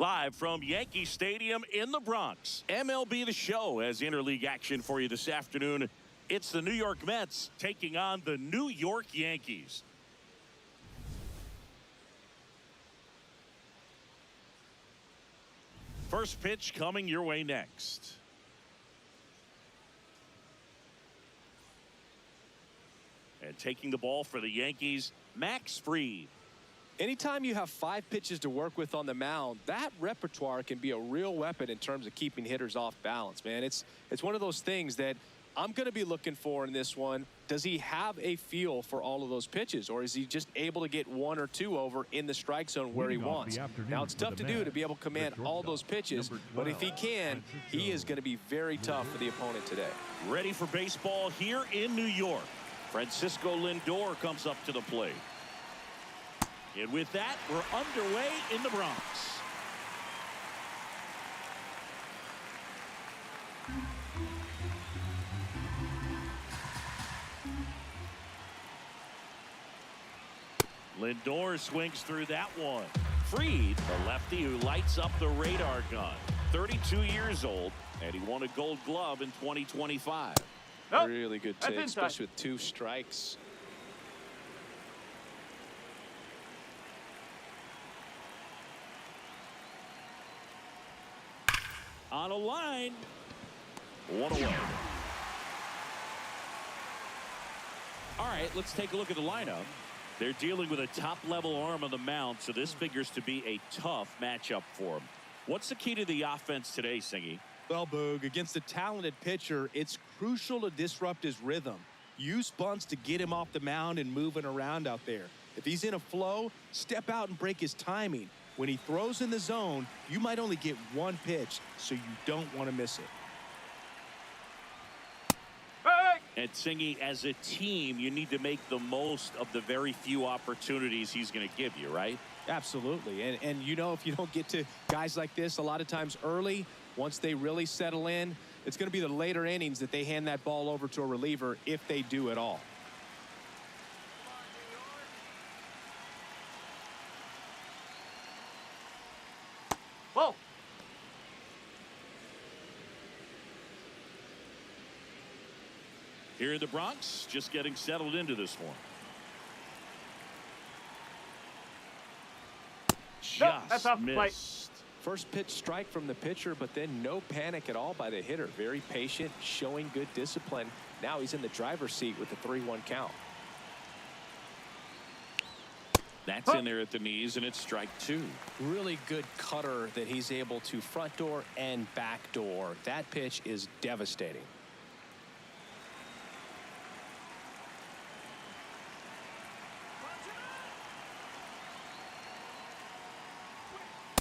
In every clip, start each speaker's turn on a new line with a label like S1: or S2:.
S1: Live from Yankee Stadium in the Bronx, MLB The Show has interleague action for you this afternoon. It's the New York Mets taking on the New York Yankees. First pitch coming your way next. And taking the ball for the Yankees, Max Fried.
S2: Anytime you have 5 pitches to work with on the mound, that repertoire can be a real weapon in terms of keeping hitters off balance, man. It's one of those things that I'm going to be looking for in this one. Does he have a feel for all of those pitches, or is he just able to get 1 or 2 over in the strike zone where he wants? Now, it's tough to do to be able to command all those pitches, but if he can, he is going to be very tough for the opponent today.
S1: Ready for baseball here in New York. Francisco Lindor comes up to the plate. And with that, we're underway in the Bronx. Lindor swings through that one. Fried, the lefty who lights up the radar gun. 32 years old, and he won a Gold Glove in 2025.
S2: Nope. Really good take, especially with 2 strikes.
S1: On a line. 1 away. All right, let's take a look at the lineup. They're dealing with a top-level arm on the mound, so this figures to be a tough matchup for them. What's the key to the offense today, Singy?
S3: Well, Boog, against a talented pitcher, it's crucial to disrupt his rhythm. Use bunts to get him off the mound and moving around out there. If he's in a flow, step out and break his timing. When he throws in the zone, you might only get 1 pitch, so you don't want to miss it.
S1: And Singy, as a team, you need to make the most of the very few opportunities he's going to give you, right?
S3: Absolutely. And you know, if you don't get to guys like this a lot of times early, once they really settle in, it's going to be the later innings that they hand that ball over to a reliever, if they do at all.
S4: Whoa.
S1: Here in the Bronx, just getting settled into this one.
S4: That's off the plate.
S1: Missed.
S2: First pitch strike from the pitcher, but then no panic at all by the hitter. Very patient, showing good discipline. Now he's in the driver's seat with the 3-1 count.
S1: That's in there at the knees, and it's strike 2.
S2: Really good cutter that he's able to front door and back door. That pitch is devastating.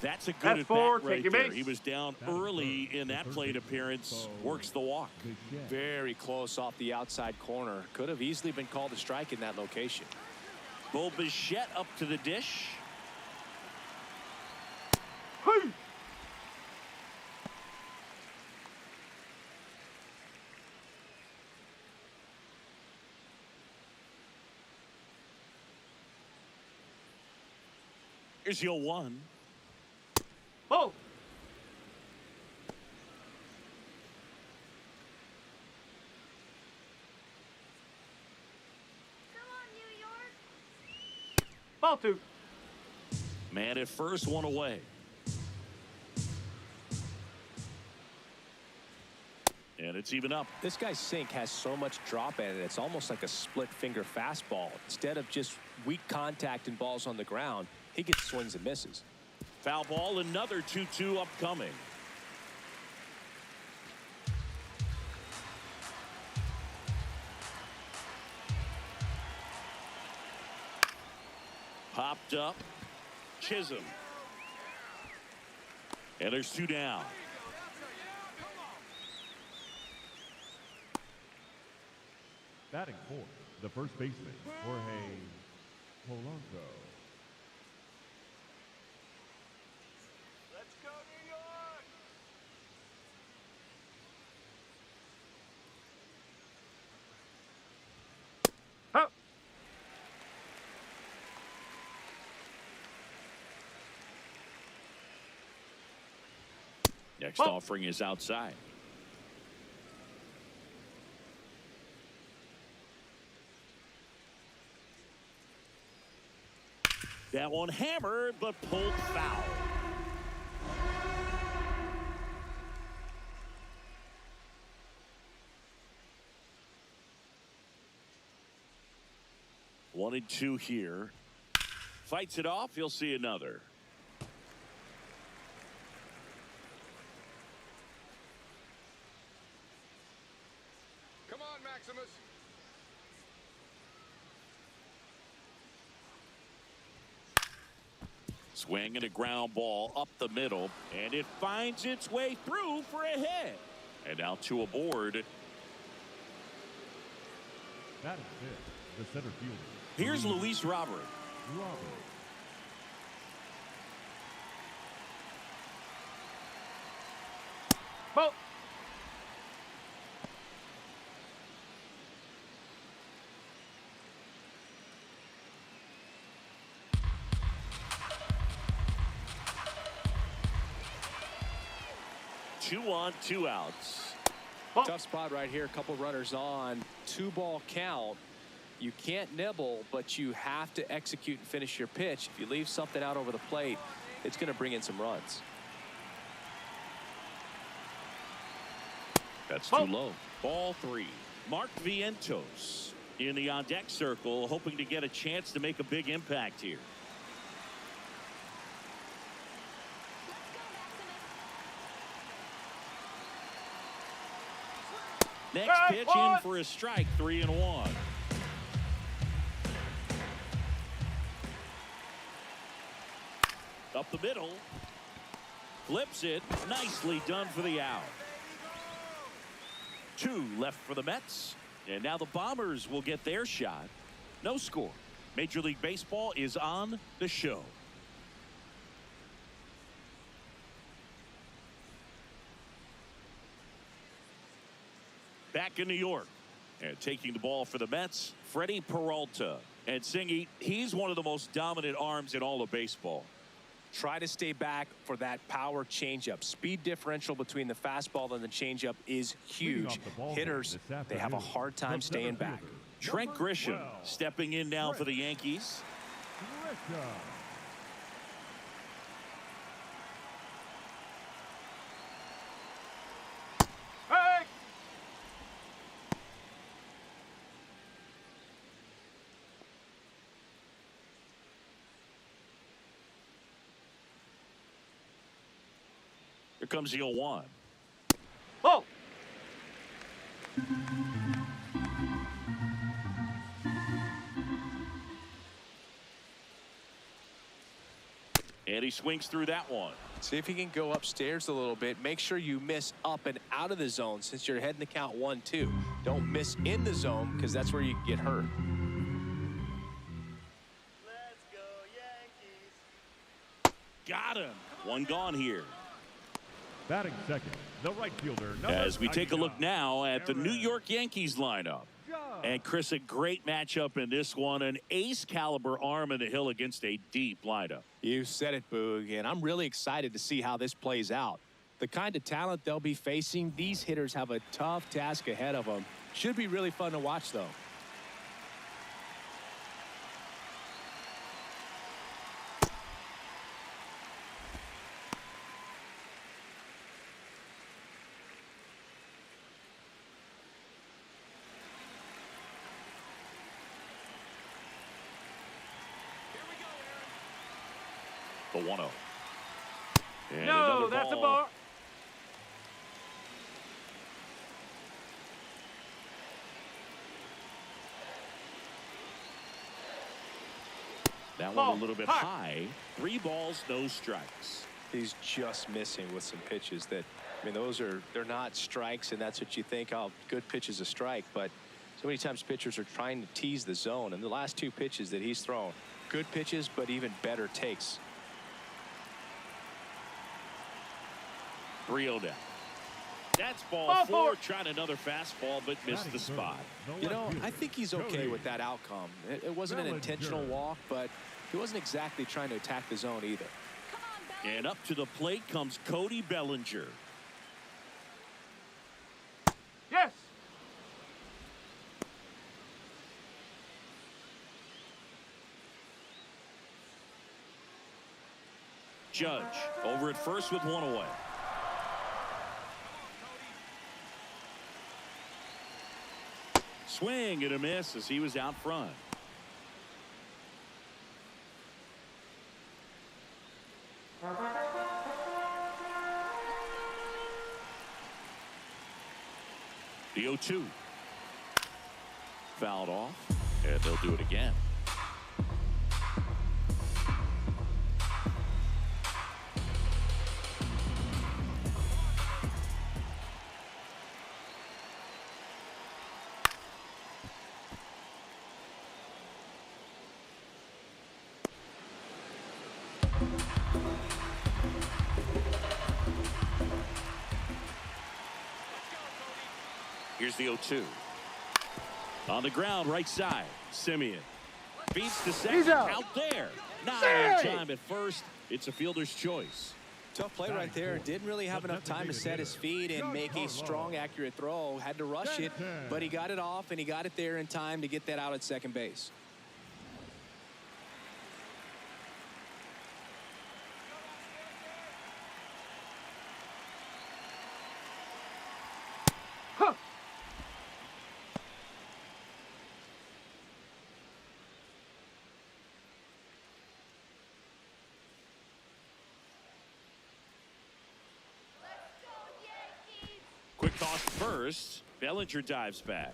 S1: That's a good at bat right there. He was down early in that plate appearance. Works the walk.
S2: Very close off the outside corner. Could have easily been called a strike in that location.
S1: Bo Bichette up to the dish. Here's your 1.
S4: Oh.
S5: Come on, New York.
S4: Ball 2.
S1: Man at first, 1 away. And it's even up.
S2: This guy's sink has so much drop in it. It's almost like a split finger fastball. Instead of just weak contact and balls on the ground, he gets swings and misses.
S1: Foul ball, another 2-2 upcoming. Popped up. Chisholm. And there's 2 down.
S6: Batting fourth, the first baseman, Jorge Polanco.
S4: Let's go, New York! Huh.
S1: Next offering is outside. That one hammered, but pulled foul. One and two here. Fights it off. You'll see another.
S5: Come on, Maximus.
S1: Swing and a ground ball up the middle, and it finds its way through for a hit. And now two aboard.
S6: That is it. The center fielder.
S1: Here's Luis Robert.
S6: Robert.
S4: Ball.
S1: Two on, two outs.
S2: Tough spot right here. A couple runners on. 2-ball count. You can't nibble, but you have to execute and finish your pitch. If you leave something out over the plate, it's going to bring in some runs.
S1: That's too low. Ball three. Mark Vientos in the on-deck circle, hoping to get a chance to make a big impact here. Next pitch in for a strike, 3-1. Up the middle. Flips it. Nicely done for the out. 2 left for the Mets. And now the Bombers will get their shot. No score. Major League Baseball is on the show. Back in New York. And taking the ball for the Mets, Freddie Peralta. And Singy, he's one of the most dominant arms in all of baseball.
S2: Try to stay back for that power changeup. Speed differential between the fastball and the changeup is huge. Hitters, they have a hard time staying back.
S1: Trent Grisham stepping in now for the Yankees.
S4: Hey!
S1: Here comes the 0-1.
S4: Ball.
S1: And he swings through that one.
S2: See if he can go upstairs a little bit. Make sure you miss up and out of the zone since you're heading the count 1-2. Don't miss in the zone because that's where you can get hurt.
S4: Let's go, Yankees.
S1: Got him. One gone here.
S6: Batting second, the right fielder.
S1: As we take a look now at the New York Yankees lineup. And Chris, a great matchup in this one. An ace caliber arm in the hill against a deep lineup.
S3: You said it, Boog, and I'm really excited to see how this plays out. The kind of talent they'll be facing, these hitters have a tough task ahead of them. Should be really fun to watch, though.
S1: The 1-0. And
S4: No,
S1: another
S4: that's a
S1: ball.
S4: ball.
S1: That one
S4: Ball.
S1: a little bit
S4: High.
S1: high. 3 balls, no strikes.
S2: He's just missing with some pitches that, I mean, they're not strikes, and that's what you think, oh, good pitch is a strike. But so many times pitchers are trying to tease the zone, and the last 2 pitches that he's thrown, good pitches, but even better takes.
S1: 3-0 down. That's ball
S4: Ball
S1: 4.
S4: four.
S1: Trying another fastball, but missed the spot.
S3: You know, I think he's okay with that outcome. It wasn't an intentional walk, but he wasn't exactly trying to attack the zone either.
S1: And up to the plate comes Cody Bellinger. Judge over at first with one away. Swing and a miss as he was out front. The 0-2. Fouled off, and they'll do it again. Here's the 0-2. On the ground, right side. Simeon beats the second out there. Not on time at first. It's a fielder's choice.
S2: Tough play right there. Didn't really have enough time to set his feet and make a strong, accurate throw. Had to rush it, but he got it off, and he got it there in time to get that out at second base.
S1: Quick toss first. Bellinger dives back.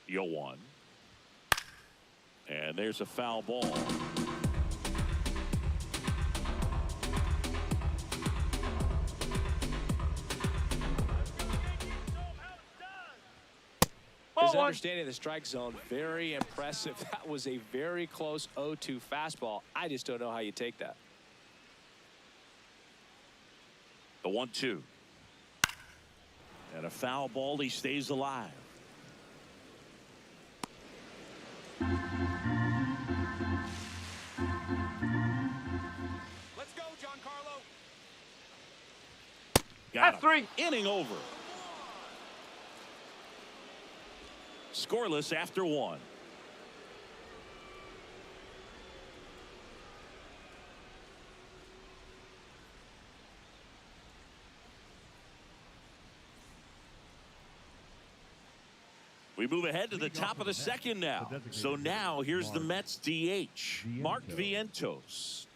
S1: The 0-1. And there's a foul ball.
S2: His understanding of the strike zone, very impressive. That was a very close 0-2 fastball. I just don't know how you take that.
S1: The 1-2. And a foul ball. He stays alive.
S5: Let's go, Giancarlo.
S1: Got him. 3. Inning over. Scoreless after 1. We move ahead to the top of the second now. So now here's the Mets DH, Mark Vientos.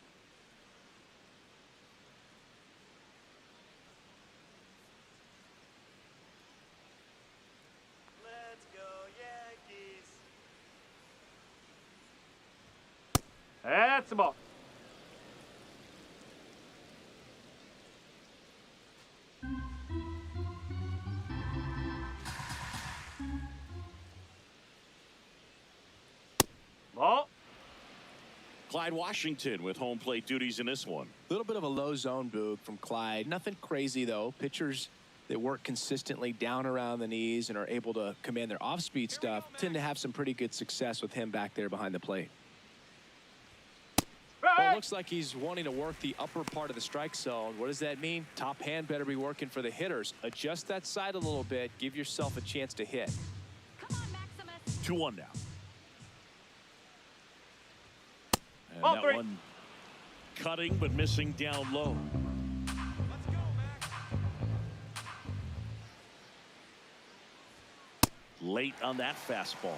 S4: Let's go, Yankees.
S7: That's the ball. Ball.
S1: Clyde Washington with home plate duties in this one.
S2: A little bit of a low zone, Boog, from Clyde. Nothing crazy, though. Pitchers that work consistently down around the knees and are able to command their off-speed stuff tend to have some pretty good success with him back there behind the plate. Well, it looks like he's wanting to work the upper part of the strike zone. What does that mean? Top hand better be working for the hitters. Adjust that side a little bit. Give yourself a chance to hit.
S8: Come on, Maximus.
S1: 2-1 now. And
S7: Ball
S1: that
S7: 3.
S1: one cutting but missing down low.
S5: Let's go, Max.
S1: Late on that fastball.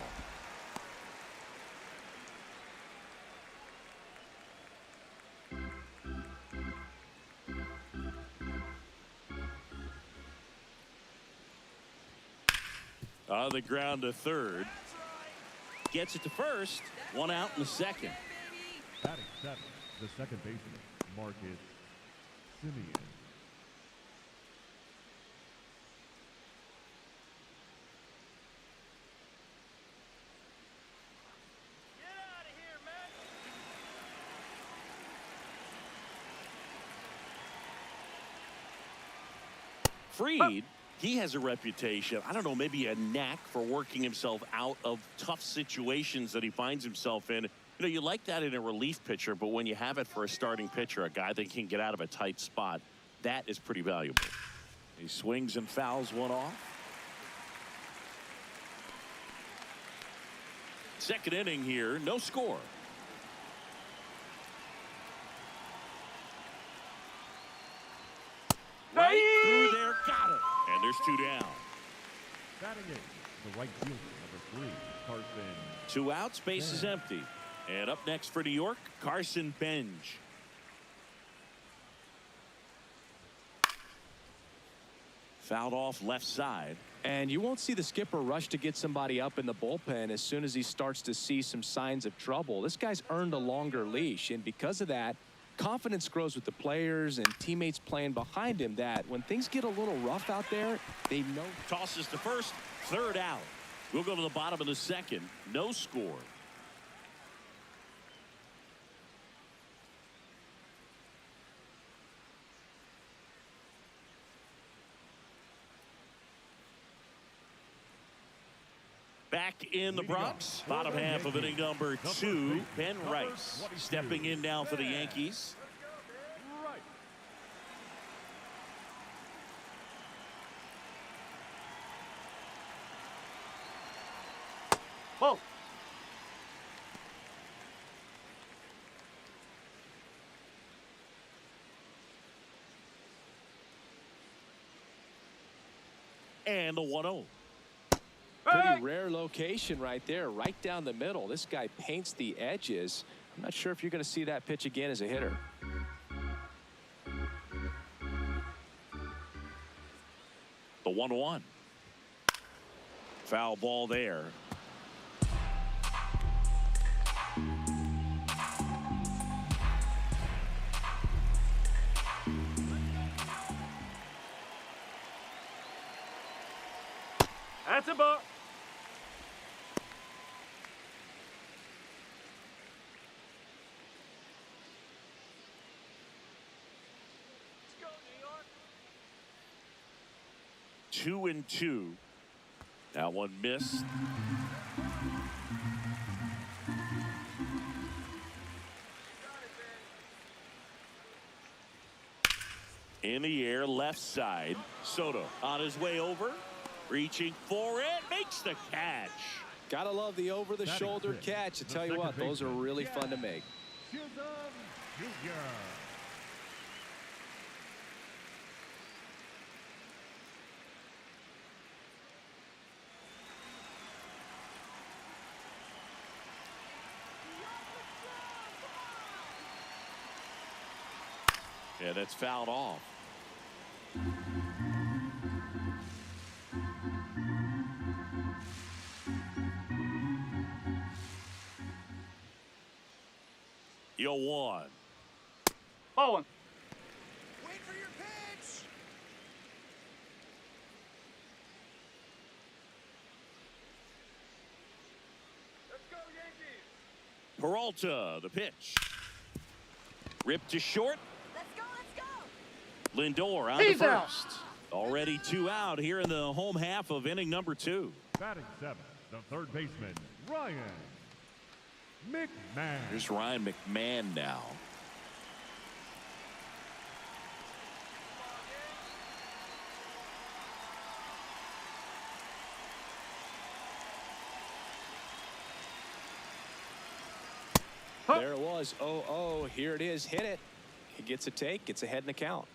S1: On the ground to third. Gets it to first. One out in the second.
S6: Batting 7, the second baseman, Marcus Simeon.
S4: Get out of here, man.
S1: Freed, he has a reputation, I don't know, maybe a knack for working himself out of tough situations that he finds himself in. You know, you like that in a relief pitcher, but when you have it for a starting pitcher, a guy that can get out of a tight spot, that is pretty valuable. He swings and fouls one off. Second inning here, no score. Right through there, got it. And there's 2 down.
S6: Batting eighth, the right fielder, number 3, Carson.
S1: 2 outs, base is empty. And up next for New York, Carson Benj. Fouled off left side.
S2: And you won't see the skipper rush to get somebody up in the bullpen as soon as he starts to see some signs of trouble. This guy's earned a longer leash, and because of that, confidence grows with the players and teammates playing behind him that when things get a little rough out there, they know.
S1: Tosses to first, 3rd out. We'll go to the bottom of the 2nd. No score. Back in the Bronx, bottom half of inning number 2, Ben Rice stepping in now for the Yankees.
S7: Ball.
S1: And the 1-0.
S2: Pretty rare location right there, right down the middle. This guy paints the edges. I'm not sure if you're going to see that pitch again as a hitter.
S1: The 1-1. Foul ball there.
S7: That's a ball.
S4: Let's go, New York.
S1: 2-2. That one missed. In the air, left side. Soto on his way over. Reaching for it. Makes the catch.
S2: Gotta love the over-the-shoulder catch. I tell you what, those are really fun to make.
S6: Junior.
S1: Yeah, that's fouled off. Yo, 1.
S7: Ball one.
S5: Wait for your pitch.
S4: Let's go, Yankees.
S1: Peralta, the pitch. Ripped to short.
S8: Let's go, let's go.
S1: Lindor on
S7: He's
S1: the
S7: out.
S1: first. Already 2 out here in the home half of inning number 2.
S6: Batting 7th, the third baseman, Ryan McMahon.
S1: Here's Ryan McMahon now.
S2: There it was. 0-0. Here it is. Hit it. He gets a take. Gets ahead in the count.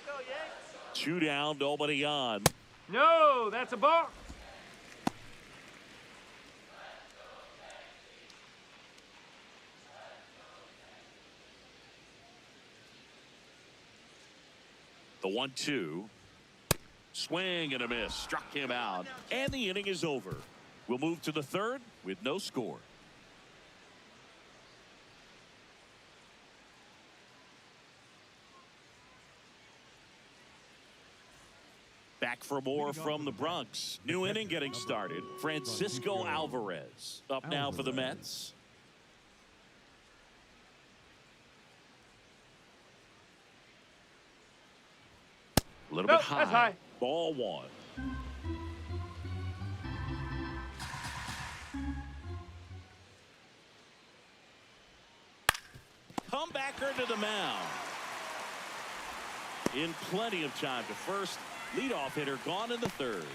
S4: Let's go, Yanks.
S1: 2 down, nobody on.
S7: No, that's a ball.
S1: The 1-2. Swing and a miss. Struck him out. And the inning is over. We'll move to the 3rd with no score. Back for more from the Bronx. New inning getting started. Francisco Alvarez up now for the Mets. A little bit
S7: Nope,
S1: high.
S7: that's high.
S1: Ball one. Comebacker to the mound. In plenty of time to first. Leadoff hitter gone in the third.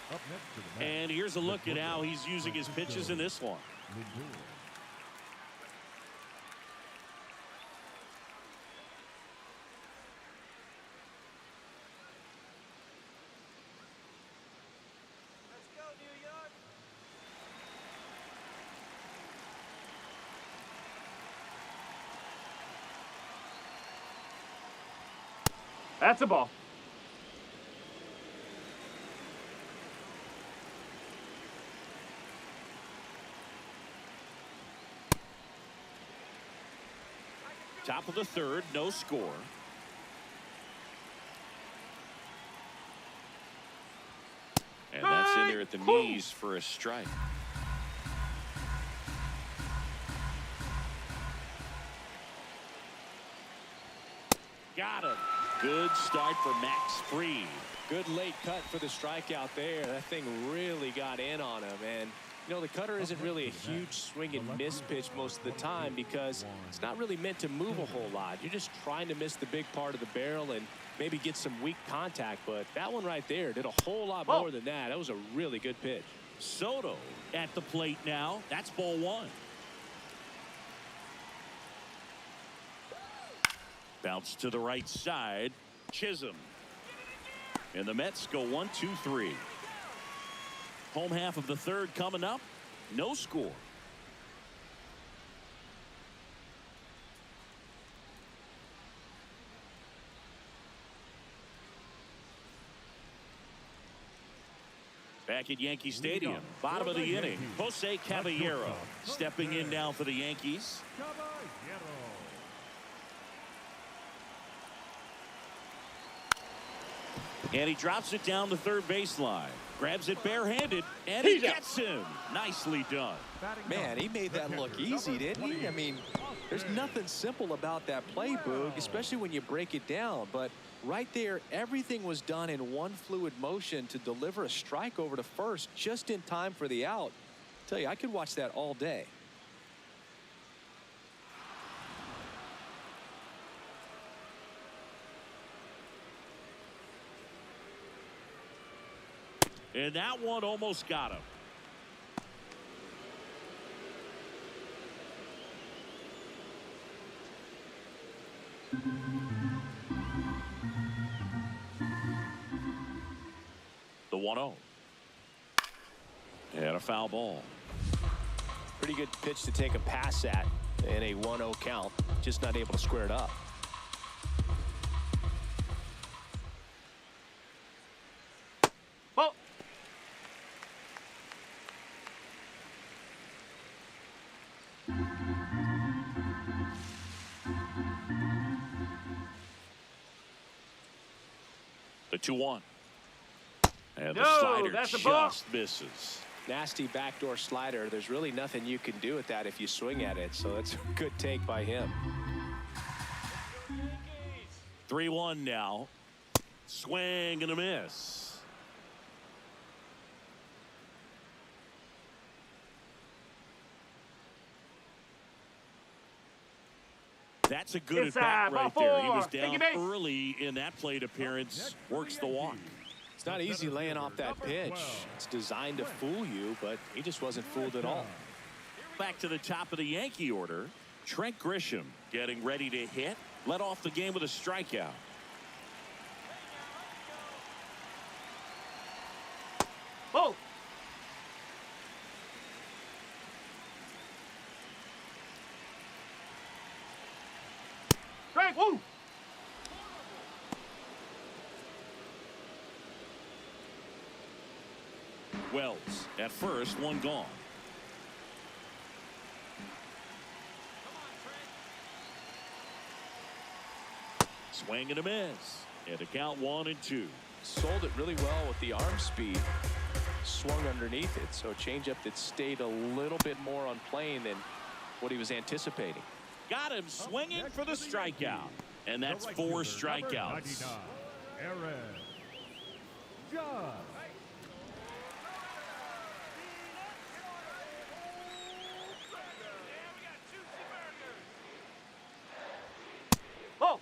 S6: Up next to the bat,
S1: And here's a look at how he's using his pitches in this one.
S4: Let's go, New York.
S7: That's a ball.
S1: Top of the third, no score. And that's in there at the knees for a strike. Got him. Good start for Max Fried.
S2: Good late cut for the strikeout there. That thing really got in on him. And, you know, the cutter isn't really a huge swing and miss pitch most of the time because it's not really meant to move a whole lot. You're just trying to miss the big part of the barrel and maybe get some weak contact. But that one right there did a whole lot more than that. That was a really good pitch.
S1: Soto at the plate now. That's ball one. Bounce to the right side. Chisholm. And the Mets go 1-2-3. Home half of the third coming up. No score. Back at Yankee Stadium, bottom of the inning, Jose Caballero stepping in now for the Yankees. And he drops it down the third baseline. Grabs it barehanded, and he gets him. Nicely done.
S2: Man, he made that look easy, didn't he? I mean, there's nothing simple about that play, Boog, especially when you break it down. But right there, everything was done in one fluid motion to deliver a strike over to first just in time for the out. I tell you, I could watch that all day.
S1: And that one almost got him. The 1-0. And a foul ball.
S2: Pretty good pitch to take a pass at in a 1-0 count. Just not able to square it up.
S7: Ball.
S1: The 2-1. And the
S7: No,
S1: slider
S7: that's a ball.
S1: just misses.
S2: Nasty backdoor slider. There's really nothing you can do with that if you swing at it. So that's a good take by him.
S1: 3-1 now. Swing and a miss. That's a good at bat right there. He was down early in that plate appearance. Works the walk.
S2: It's not easy laying off that pitch. It's designed to fool you, but he just wasn't fooled at all.
S1: Back to the top of the Yankee order. Trent Grisham getting ready to hit. Led off the game with a strikeout.
S7: Ball. Strike. Woo.
S1: Wells at first, one gone. Swing and a miss. And a count 1-2.
S2: Sold it really well with the arm speed. Swung underneath it. So a changeup that stayed a little bit more on plane than what he was anticipating.
S1: Got him swinging for the strikeout. And that's 4 strikeouts.
S6: Judge.
S7: Oh!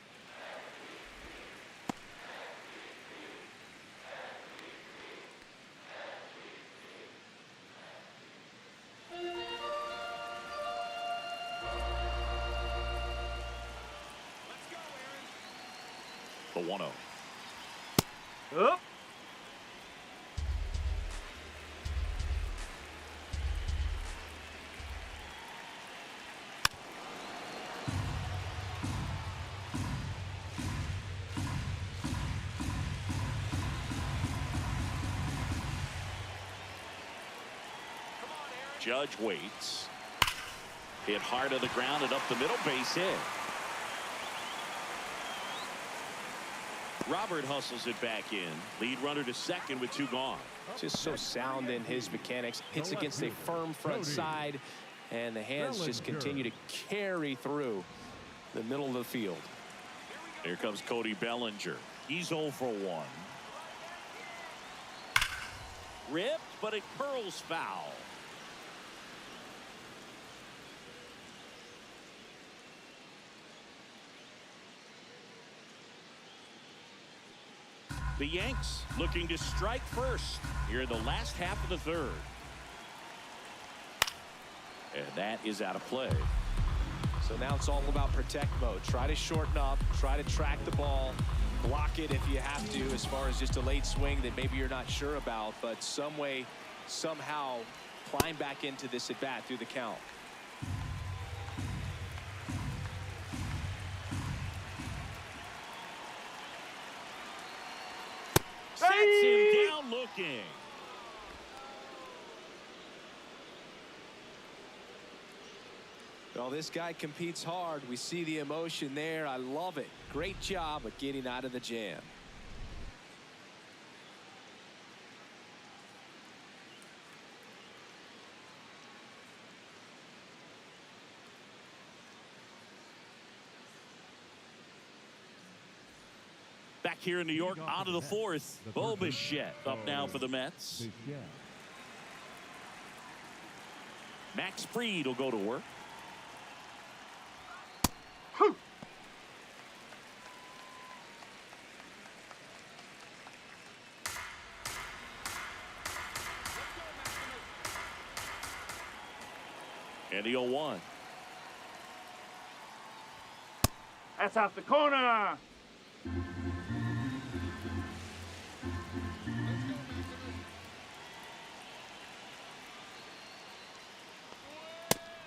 S1: The 1-0.
S7: Up.
S1: Judge waits. Hit hard to the ground and up the middle, base hit. Robert hustles it back in. Lead runner to second with 2 gone.
S2: Just so sound in his mechanics. Hits against a firm front side, and the hands just continue to carry through the middle of the field.
S1: Here comes Cody Bellinger. He's 0 for 1. Ripped, but it curls foul. The Yanks looking to strike first here in the last half of the third. And that is out of play.
S2: So now it's all about protect mode. Try to shorten up, try to track the ball, block it if you have to, as far as just a late swing that maybe you're not sure about, but some way, somehow climb back into this at bat through the count.
S1: Sets him down looking.
S2: Well, this guy competes hard. We see the emotion there. I love it. Great job of getting out of the jam.
S1: Back here in New York, on to the 4th. Bo Bichette up now for the Mets. Max Fried will go to work. And the 0-1.
S7: That's out the corner.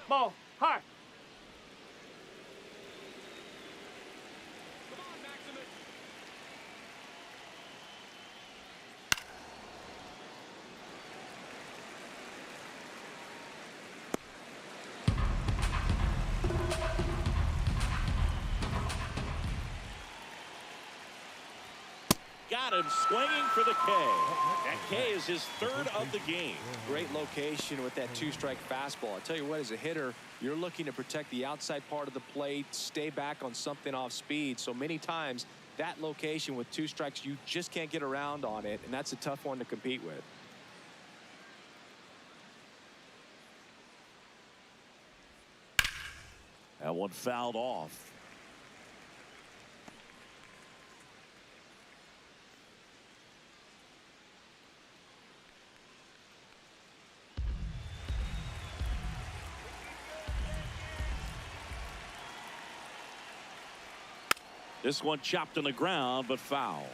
S7: Ball high.
S1: Got him swinging for the K. That K is his 3rd of the game.
S2: Great location with that 2-strike fastball. I'll tell you what, as a hitter, you're looking to protect the outside part of the plate, stay back on something off speed. So many times that location with 2 strikes, you just can't get around on it, and that's a tough one to compete with.
S1: That one fouled off. This one chopped on the ground, but foul.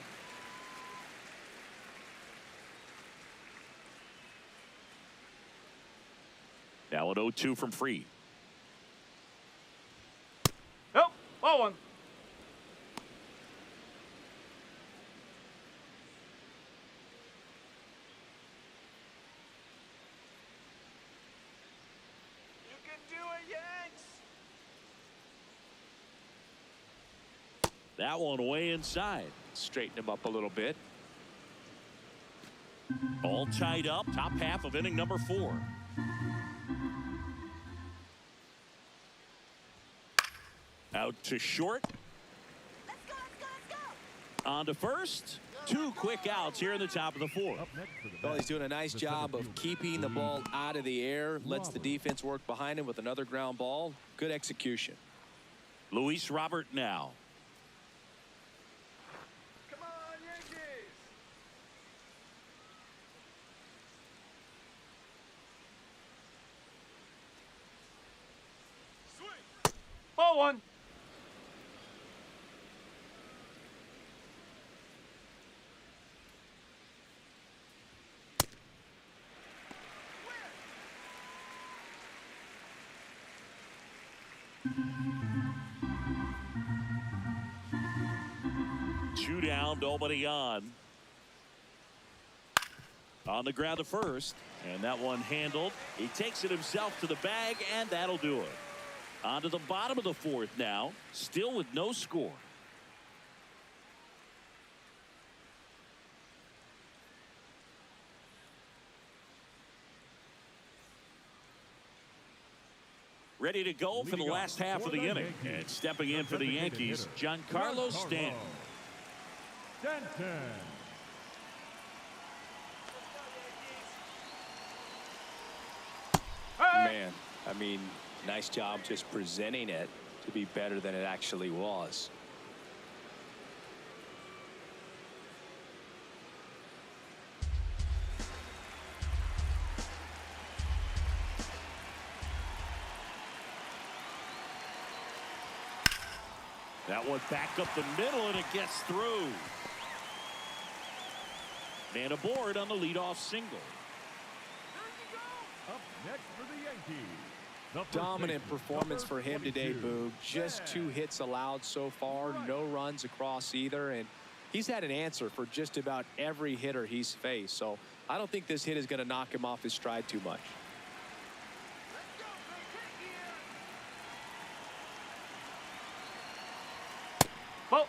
S1: Now an 0-2 from Fried.
S7: Oh, ball one.
S5: You can do it, Yanks!
S1: That one way inside.
S2: Straighten him up a little bit.
S1: All tied up. Top half of inning number 4. Out to short.
S8: Let's go, let's go, let's go.
S1: On to first. Two quick outs here in the top of the fourth.
S6: Up next for the
S2: Well, he's
S6: Mets,
S2: doing a nice
S6: the
S2: job
S6: center
S2: of
S6: fielder,
S2: keeping the ball out of the air, lets the defense work behind him with another ground ball. Good execution.
S1: Luis Robert now.
S5: Come on, Yankees! Swing!
S7: Ball one.
S1: Two down, nobody on. On the ground to first, and that one handled. He takes it himself to the bag, and that'll do it. On to the bottom of the fourth now, still with no score. Ready to go for the last half of the inning. And stepping in for the Yankees, Giancarlo Stanton.
S6: Stanton.
S2: Man, I mean, nice job just presenting it to be better than it actually was.
S1: That one back up the middle, and it gets through. Man aboard on the leadoff single.
S6: Up next for the Yankees. The first
S2: Dominant
S6: baseman,
S2: performance
S6: number
S2: for him today,
S6: 22,
S2: Boog. Just 2 hits allowed so far, no runs across either, and he's had an answer for just about every hitter he's faced. So I don't think this hit is going to knock him off his stride too much.
S5: Let's go, big hit here!
S7: Ball.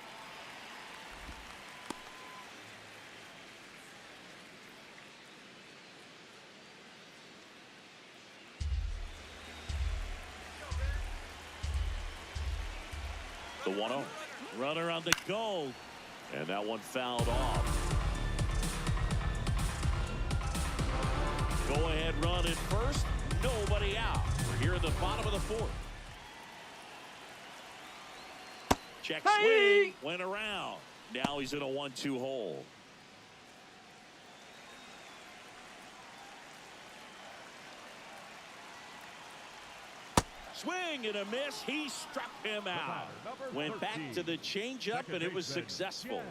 S1: The 1-0. Runner on the go. And that one fouled off. Go ahead run at first. Nobody out. We're here in the bottom of the fourth. Check swing. Went around. Now he's in a 1-2 hole. Swing and a miss. He struck him out. Went back to the changeup, and it was successful.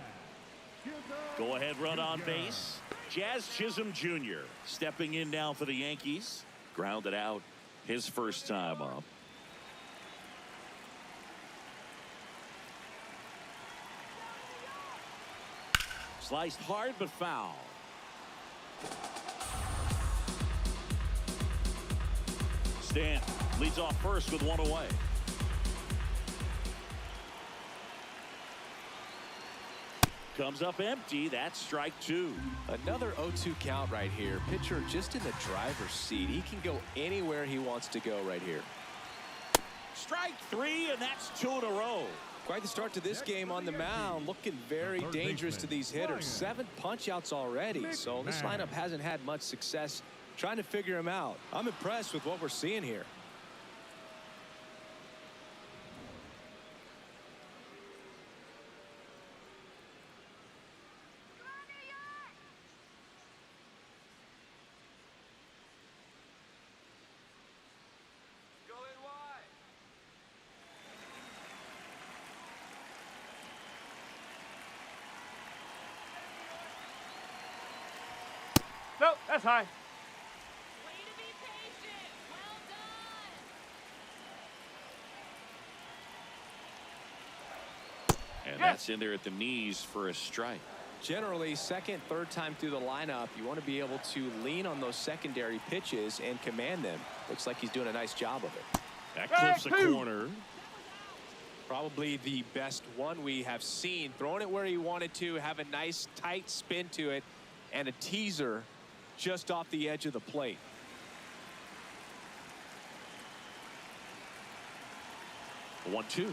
S1: Go ahead run on base. Jazz Chisholm Jr. stepping in now for the Yankees. Grounded out his first time up. Sliced hard but foul. Stanton leads off first with one away. Comes up empty. That's strike 2.
S2: Another 0-2 count right here. Pitcher just in the driver's seat. He can go anywhere he wants to go right here.
S1: Strike 3, and that's 2 in a row.
S2: Quite the start to this game on the mound. Looking very dangerous to these hitters. 7 punch-outs already. So this lineup hasn't had much success trying to figure him out. I'm impressed with what we're seeing here.
S5: Going wide!
S7: Nope, that's high.
S8: Way to be patient. Well done.
S1: And that's in there at the knees for a strike.
S2: Generally, second, third time through the lineup, you want to be able to lean on those secondary pitches and command them. Looks like he's doing a nice job of it.
S1: That clips a corner.
S2: Probably the best one we have seen. Throwing it where he wanted to, have a nice tight spin to it, and a teaser just off the edge of the plate.
S1: 1-2.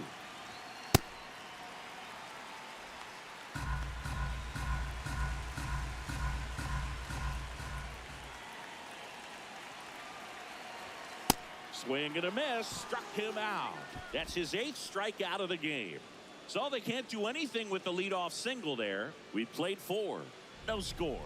S1: Swing and a miss, struck him out. That's his 8th strikeout of the game. So they can't do anything with the leadoff single there. We played 4. No score.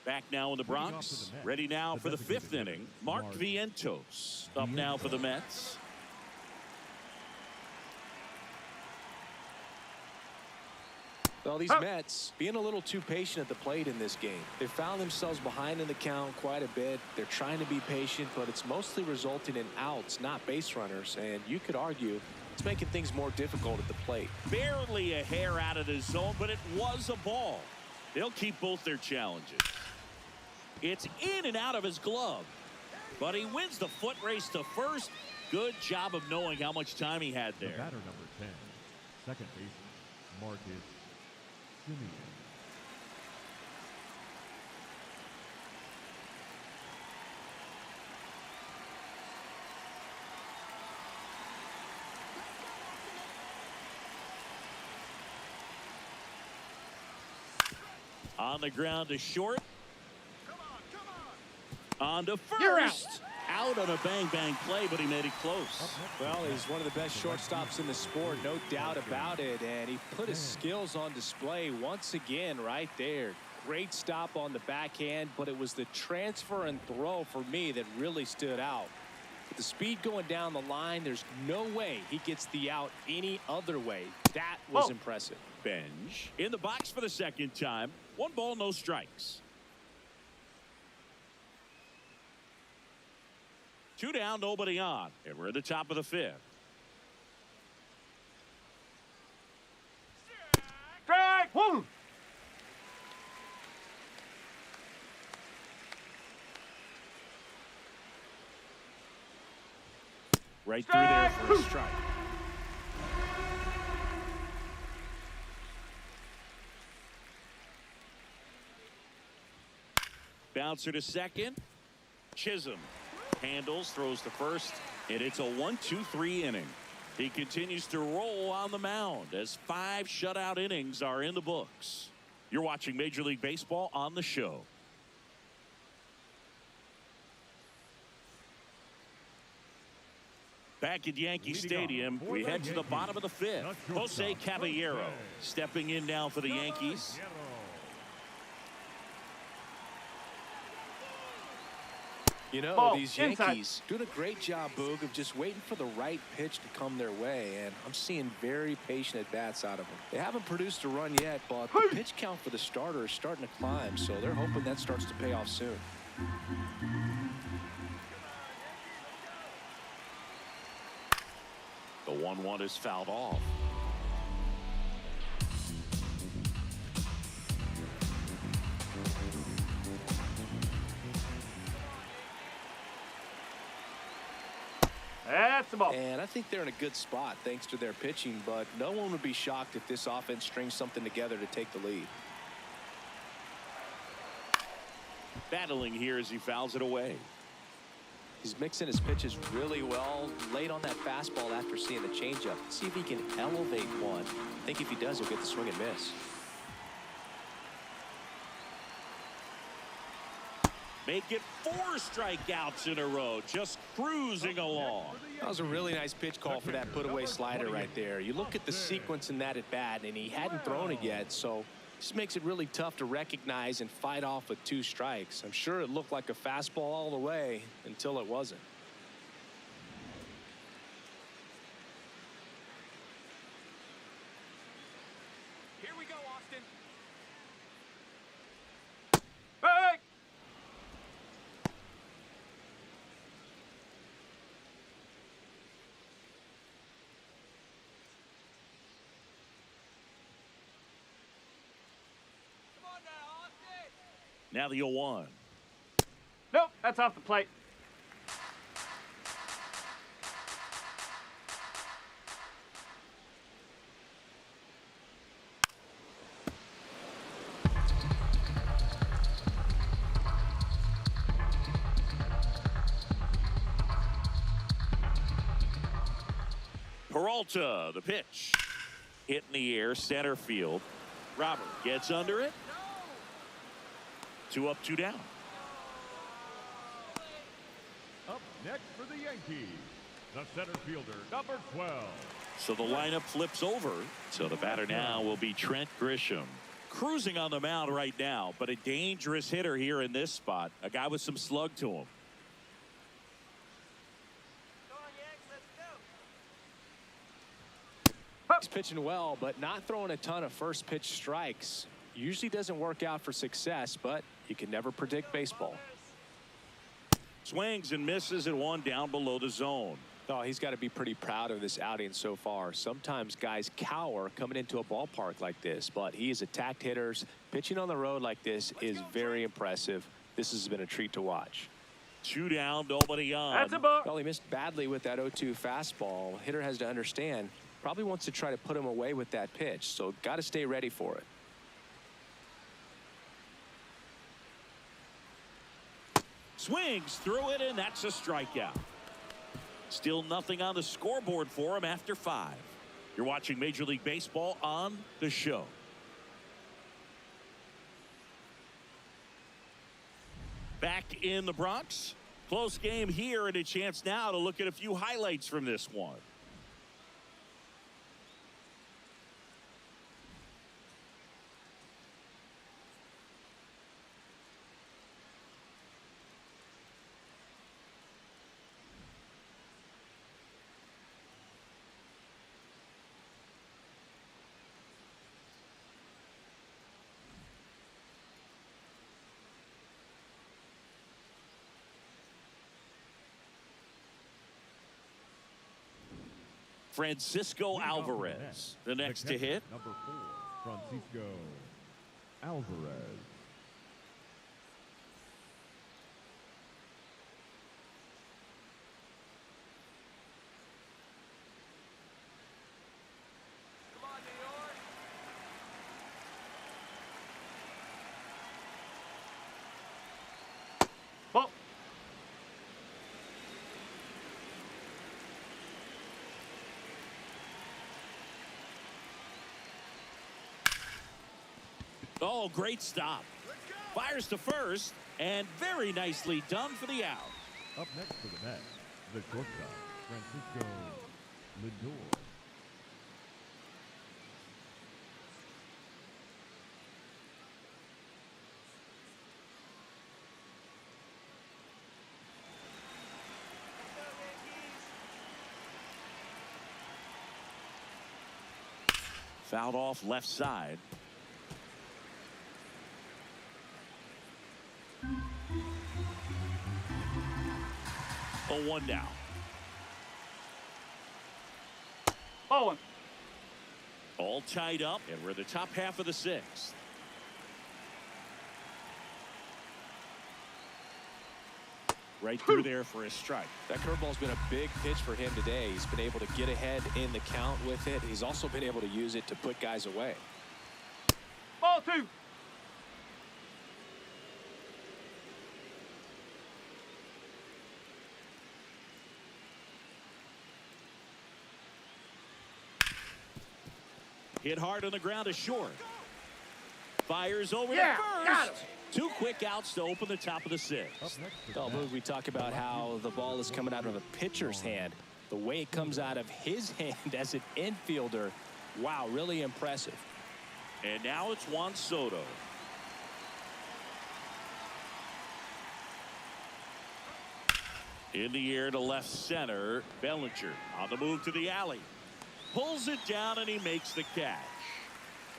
S1: Back now in the Bronx. Ready now for the 5th inning. Mark Vientos up now for the Mets.
S2: Well, these Mets being a little too patient at the plate in this game. They found themselves behind in the count quite a bit. They're trying to be patient, but it's mostly resulting in outs, not base runners. And you could argue it's making things more difficult at the plate.
S1: Barely a hair out of the zone, but it was a ball. They'll keep both their challenges. It's in and out of his glove, but he wins the foot race to first. Good job of knowing how much time he had there.
S6: The batter number 10, second baseman, Marcus Simeon.
S1: On the ground to short. On to first.
S7: You're out.
S1: Out on a bang-bang play, but he made it close.
S2: Well, he's one of the best shortstops in the sport, no doubt about it. And he put his skills on display once again right there. Great stop on the backhand, but it was the transfer and throw for me that really stood out. With the speed going down the line, there's no way he gets the out any other way. That was impressive.
S1: Bench in the box for the 2nd time. 1 ball, no strikes. 2 down, nobody on, and we're at the top of the 5th.
S7: Strike one.
S1: Right through there for a strike. Bouncer to second. Chisholm handles, throws to first, and it's a 1-2-3 inning. He continues to roll on the mound as 5 shutout innings are in the books. You're watching Major League Baseball on the show. Back at Yankee Stadium, we head to the bottom of the 5th. Jose Caballero stepping in now for the Yankees.
S2: You know,
S7: Ball,
S2: these
S7: inside.
S2: Yankees doing a great job, Boog, of just waiting for the right pitch to come their way, and I'm seeing very patient at-bats out of them. They haven't produced a run yet, but the pitch count for the starter is starting to climb, so they're hoping that starts to pay off soon.
S1: The 1-1 is fouled off.
S7: That's the ball.
S2: And I think they're in a good spot thanks to their pitching, but no one would be shocked if this offense strings something together to take the lead.
S1: Battling here as he fouls it away.
S2: He's mixing his pitches really well, late on that fastball after seeing the changeup. See if he can elevate one. I think if he does, he'll get the swing and miss.
S1: Make it 4 strikeouts in a row, just cruising along.
S2: That was a really nice pitch call for that put-away slider right there. You look at the sequence in that at-bat, and he hadn't thrown it yet, so this makes it really tough to recognize and fight off with 2 strikes. I'm sure it looked like a fastball all the way until it wasn't.
S5: Here we go, Austin.
S7: Hey!
S5: Come on now, Austin.
S1: Now the 0-1.
S7: Nope, that's off the plate.
S1: Peralta, the pitch. Hit in the air, center field. Robert gets under it. 2 up, 2 down.
S6: Up next for the Yankees, the center fielder, number 12.
S1: So the lineup flips over. So the batter now will be Trent Grisham. Cruising on the mound right now, but a dangerous hitter here in this spot. A guy with some slug to him.
S4: Come on, Yanks, let's go.
S2: He's pitching well, but not throwing a ton of first pitch strikes. Usually doesn't work out for success, but you can never predict baseball.
S1: Swings and misses at 1 down below the zone.
S2: Oh, he's got to be pretty proud of this outing so far. Sometimes guys cower coming into a ballpark like this, but he has attacked hitters. Pitching on the road like this is very impressive. This has been a treat to watch.
S1: 2 down, nobody on.
S7: That's a ball.
S2: Well, he missed badly with that 0-2 fastball. Hitter has to understand, probably wants to try to put him away with that pitch, so got to stay ready for it.
S1: Swings through it, and that's a strikeout. Still nothing on the scoreboard for him after 5. You're watching Major League Baseball on The Show. Back in the Bronx. Close game here, and a chance now to look at a few highlights from this one.
S6: Leading
S1: Francisco
S6: off the
S1: Alvarez,
S6: net,
S1: the next to
S6: catcher,
S1: hit.
S6: Number 4, Francisco Alvarez.
S4: Come on, New York.
S7: Ball.
S1: Oh, great stop. Fires to first, and very nicely done for the out.
S6: Up next for the Mest, the shortstop, Francisco Lindor.
S4: Let's go, Yankees.
S1: Fouled off left side. A 1 down.
S7: Ball 1.
S1: All tied up, and we're in the top half of the 6th. Right through there for a strike.
S2: That curveball's been a big pitch for him today. He's been able to get ahead in the count with it. He's also been able to use it to put guys away.
S7: Ball 2.
S1: Hit hard on the ground is short. Fires over
S7: Yeah,
S1: to
S7: got
S1: first. 2 quick outs to open the top of the 6th.
S6: Up next for
S2: Oh,
S6: the
S2: Boog,
S6: Mest,
S2: we talk about how the ball is coming out of a pitcher's hand. The way it comes out of his hand as an infielder, wow, really impressive.
S1: And now it's Juan Soto. In the air to left center. Bellinger on the move to the alley. Pulls it down, and he makes the catch.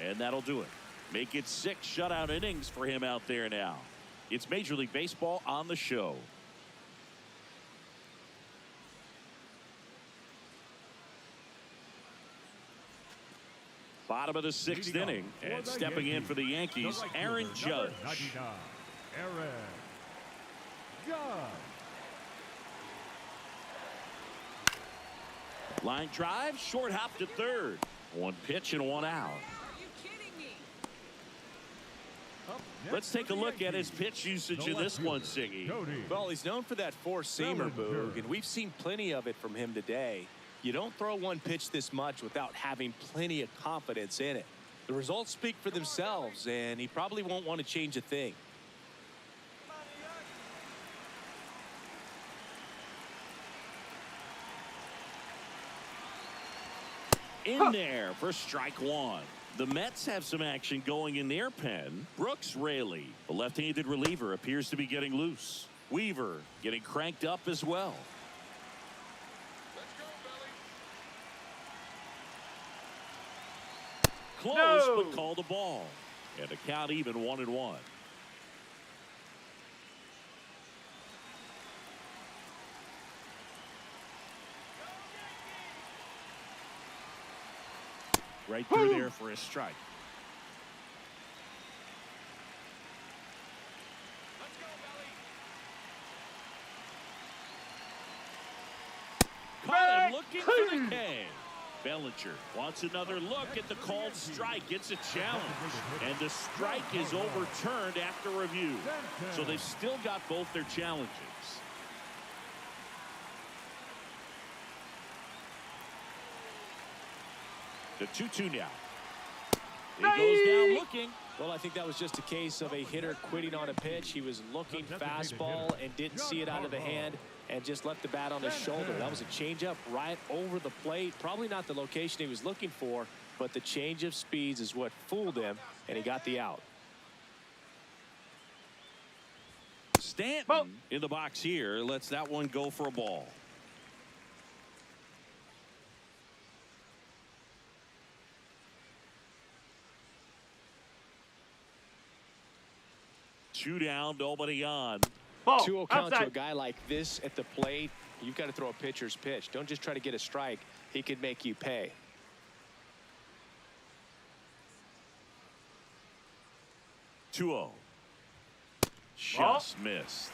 S1: And that'll do it. Make it 6 shutout innings for him out there now. It's Major League Baseball on The Show. Bottom of the 6th
S6: leading
S1: inning,
S6: off for
S1: and
S6: the
S1: stepping in
S6: Yankees,
S1: for the Yankees,
S6: the right
S1: Aaron
S6: fielder,
S1: Judge.
S6: number 99, Aaron Judge.
S1: Line drive, short hop to third. 1 pitch and 1 out.
S8: Are you kidding me?
S6: Up next
S1: Let's take
S6: for
S1: a
S6: the
S1: look at his
S6: Yankees,
S1: pitch usage
S6: the
S1: in this
S6: left
S1: one,
S6: fielder,
S1: Siggy.
S6: Cody
S3: Well, he's known for that four-seamer,
S6: Bellinger.
S3: Boog, and we've seen plenty of it from him today.
S2: You don't throw one pitch this much without having plenty of confidence in it. The results speak for themselves, and he probably won't want to change a thing.
S1: In there for strike one. The Mets have some action going in their pen. Brooks Raley, the left-handed reliever, appears to be getting loose. Weaver getting cranked up as well. Close,
S7: No.
S1: but call the ball. And the count even 1-1. Right through there for a strike. Caught him looking for the K. Bellinger wants another look at the called strike. Gets a challenge. And the strike is overturned after review. So they've still got both their challenges. The 2-2 now. He goes down looking.
S2: Well, I think that was just a case of a hitter quitting on a pitch. He was looking fastball and didn't see it out of the hand and just left the bat on his shoulder. That was a changeup right over the plate. Probably not the location he was looking for, but the change of speeds is what fooled him, and he got the out.
S1: Stanton in the box here lets that one go for a ball. Two down, nobody on.
S7: Ball.
S2: 2-0 count to a
S7: Outside.
S2: guy like this at the plate. You've got to throw a pitcher's pitch. Don't just try to get a strike. He could make you pay.
S1: 2-0. Just missed.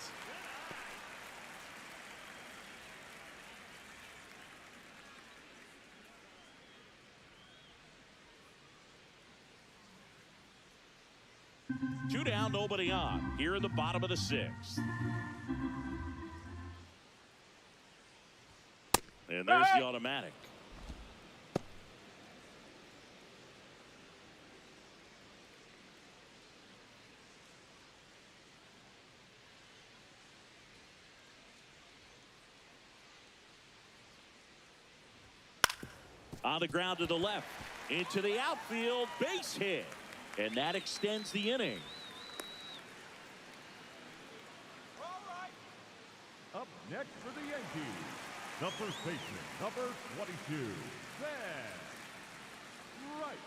S1: Two down, nobody on. Here in the bottom of the sixth. And there's the automatic. On the ground to the left. Into the outfield. Base hit. And that extends the inning.
S6: Up next for the Yankees, the first baseman, number 22, right.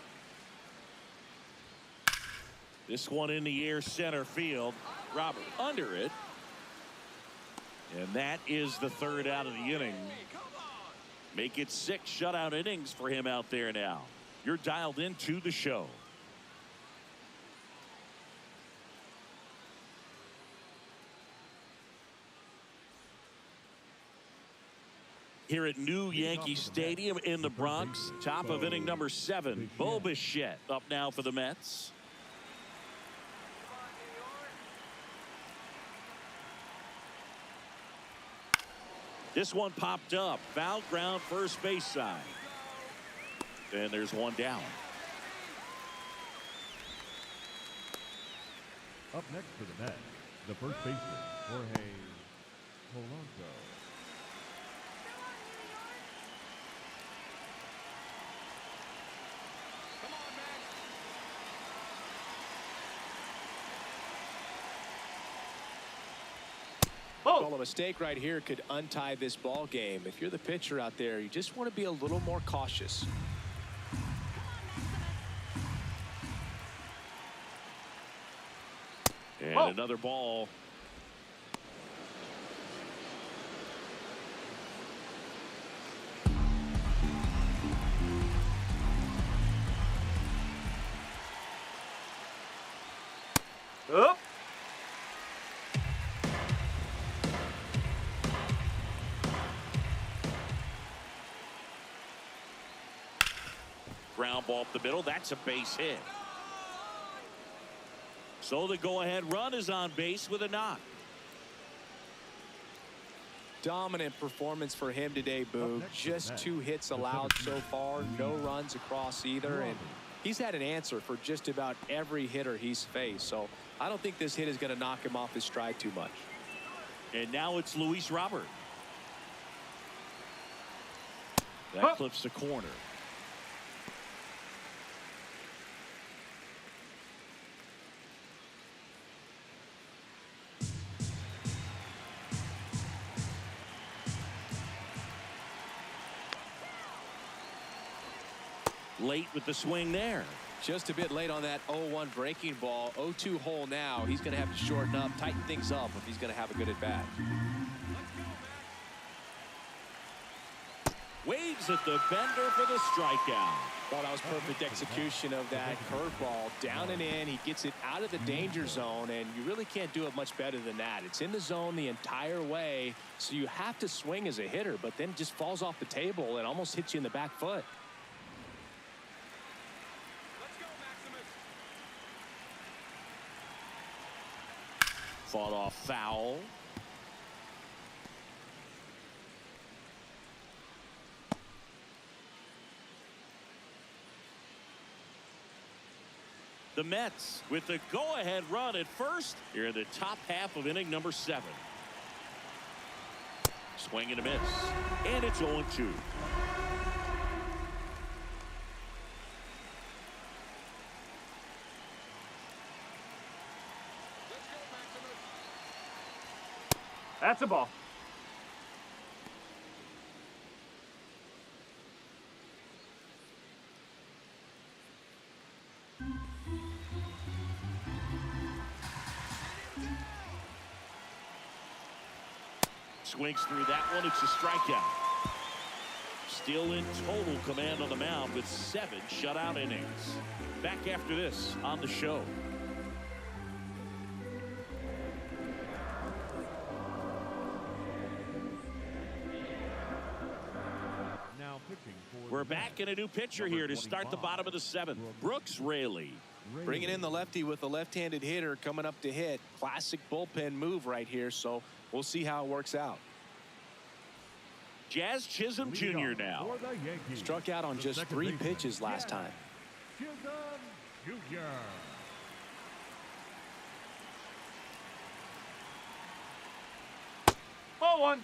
S1: This one in the air center field. Robert under it. And that is the third out of the inning. Make it 6 shutout innings for him out there now. You're dialed into the show. Here at New Yankee Stadium in the Bronx, top of inning number 7. Bo Bichette up now for the Mets. This one popped up. Foul ground first base side. And there's one down.
S6: Up next for the Mets, the first baseman, Jorge Polanco.
S2: Well, a mistake right here could untie this ball game. If you're the pitcher out there, you just want to be a little more cautious.
S1: And another ball.
S7: Up.
S1: Ground ball up the middle. That's a base hit. So the go-ahead run is on base with a knock.
S2: Dominant performance for him today, Boog. Just 2 hits allowed so far, no runs across either, and he's had an answer for just about every hitter he's faced. So I don't think this hit is going to knock him off his stride too much.
S1: And now it's Luis Robert. That clips the corner. Late with the swing there.
S2: Just a bit late on that 0-1 breaking ball. 0-2 hole now. He's going to have to shorten up, tighten things up if he's going to have a good at bat.
S1: Waves at the bender for the strikeout.
S2: Well, that was perfect execution of that curveball. Down and in. He gets it out of the danger zone, and you really can't do it much better than that. It's in the zone the entire way, so you have to swing as a hitter, but then it just falls off the table and almost hits you in the back foot.
S1: Fought off foul. The Mets with the go-ahead run at first here in the top half of inning number 7. Swing and a miss. And it's 0-2.
S7: That's a ball.
S1: Swings through that one. It's a strikeout. Still in total command on the mound with 7 shutout innings. Back after this on the show. We're back in a new pitcher here to start the bottom of the 7th. Brooks Raley.
S3: Bringing in the lefty with a left-handed hitter coming up to hit. Classic bullpen move right here, so we'll see how it works out.
S1: Jazz Chisholm Jr. now.
S2: Struck out on just 3 pitches last time.
S6: Chisholm Jr.
S7: Ball 1.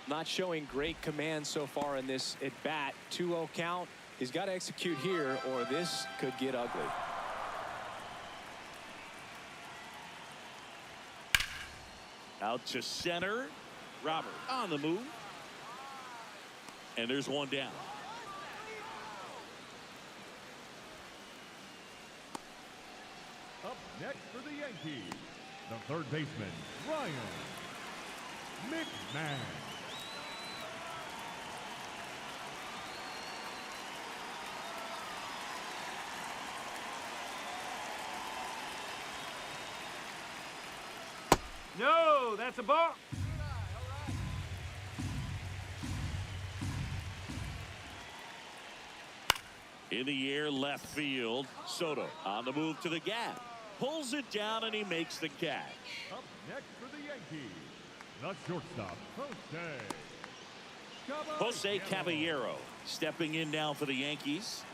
S2: Not showing great command so far in this at bat. 2-0 count. He's got to execute here or this could get ugly.
S1: Out to center. Robert on the move. And there's one down.
S6: Up next for the Yankees, the third baseman, Ryan McMahon.
S7: No, that's a ball.
S1: In the air, left field. Soto on the move to the gap. Pulls it down and he makes the catch.
S6: Up next for the Yankees, the shortstop,
S1: Jose Caballero stepping in now for the Yankees.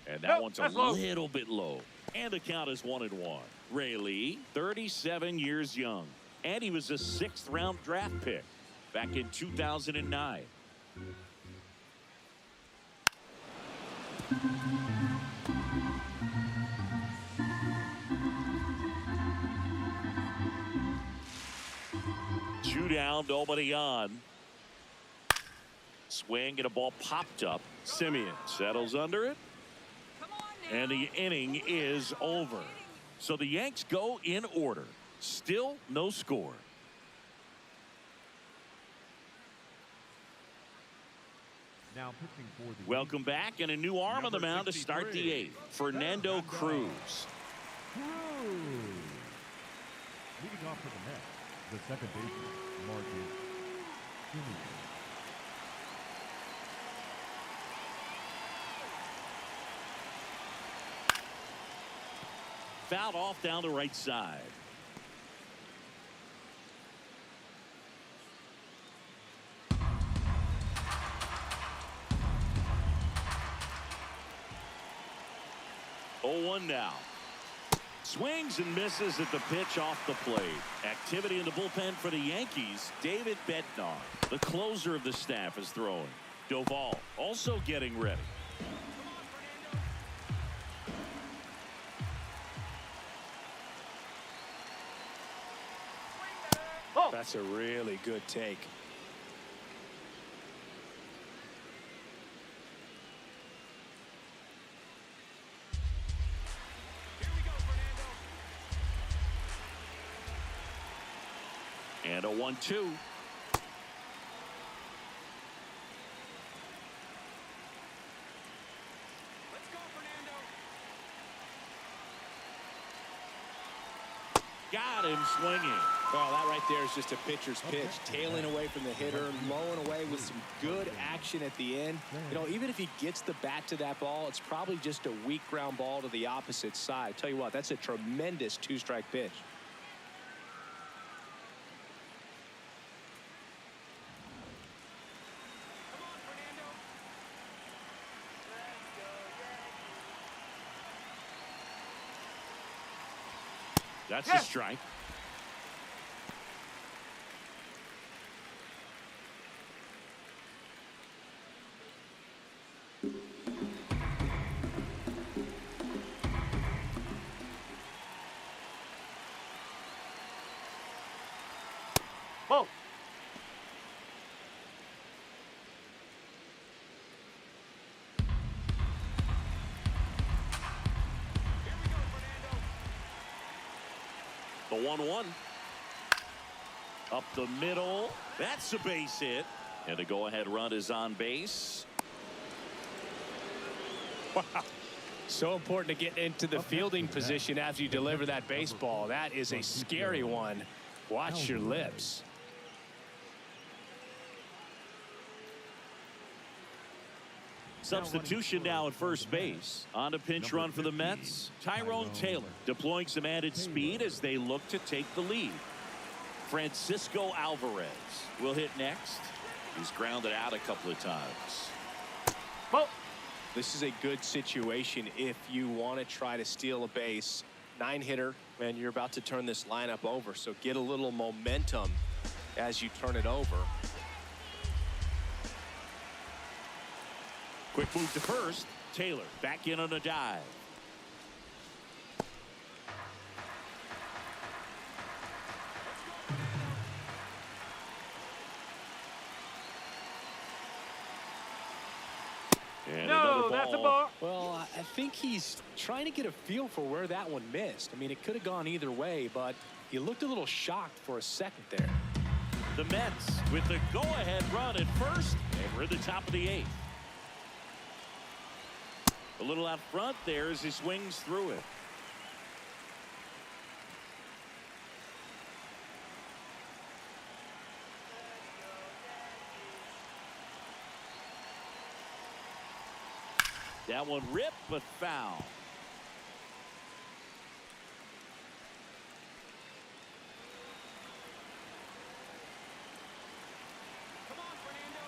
S1: And that one's a little bit low. And the count is 1-1. Raley, 37 years young. And he was a 6th round draft pick back in 2009. Two down, nobody on. Swing and a ball popped up. Simeon settles under it. And the inning is over. So the Yanks go in order. Still no score.
S6: Now pitching for the
S1: Welcome back, and a new arm on the mound to start the 8th. Fernando Cruz.
S6: Leading off for the Mets, the second baseman, Marcus Jr.
S1: Fouled off down the right side. Oh, 1 now. Swings and misses at the pitch off the plate. Activity in the bullpen for the Yankees. David Bednar, the closer of the staff, is throwing. Doval also getting ready.
S2: Oh, that's a really good take.
S1: And a 1-2.
S5: Let's go, Fernando.
S1: Got him swinging.
S2: Well, that right there is just a pitcher's pitch, tailing away from the hitter, lowing away with some good action at the end. You know, even if he gets the bat to that ball, it's probably just a weak ground ball to the opposite side. Tell you what, that's a tremendous 2-strike pitch.
S5: Come on, Fernando.
S1: That's a strike.
S7: Whoa.
S5: Here we go, Fernando.
S1: The 1-1. Up the middle. That's a base hit. And the go-ahead run is on base.
S2: Wow. So important to get into the fielding position after you deliver that baseball. That is a scary one. Watch your lips.
S1: Substitution now at first base. On a pinch run for the Mets. Tyrone Taylor deploying some added speed as they look to take the lead. Francisco Alvarez will hit next. He's grounded out a couple of times.
S7: Whoa.
S2: This is a good situation if you want to try to steal a base. 9-hitter, and you're about to turn this lineup over. So get a little momentum as you turn it over.
S1: Quick move to first. Taylor back in on a dive. And
S7: No, that's a ball.
S2: Well, I think he's trying to get a feel for where that one missed. I mean, it could have gone either way, but he looked a little shocked for a second there.
S1: The Mets with the go-ahead run at first, and we're at the top of the 8th. A little out front there as he swings through it. That one ripped, but foul.
S5: Come on, Fernando.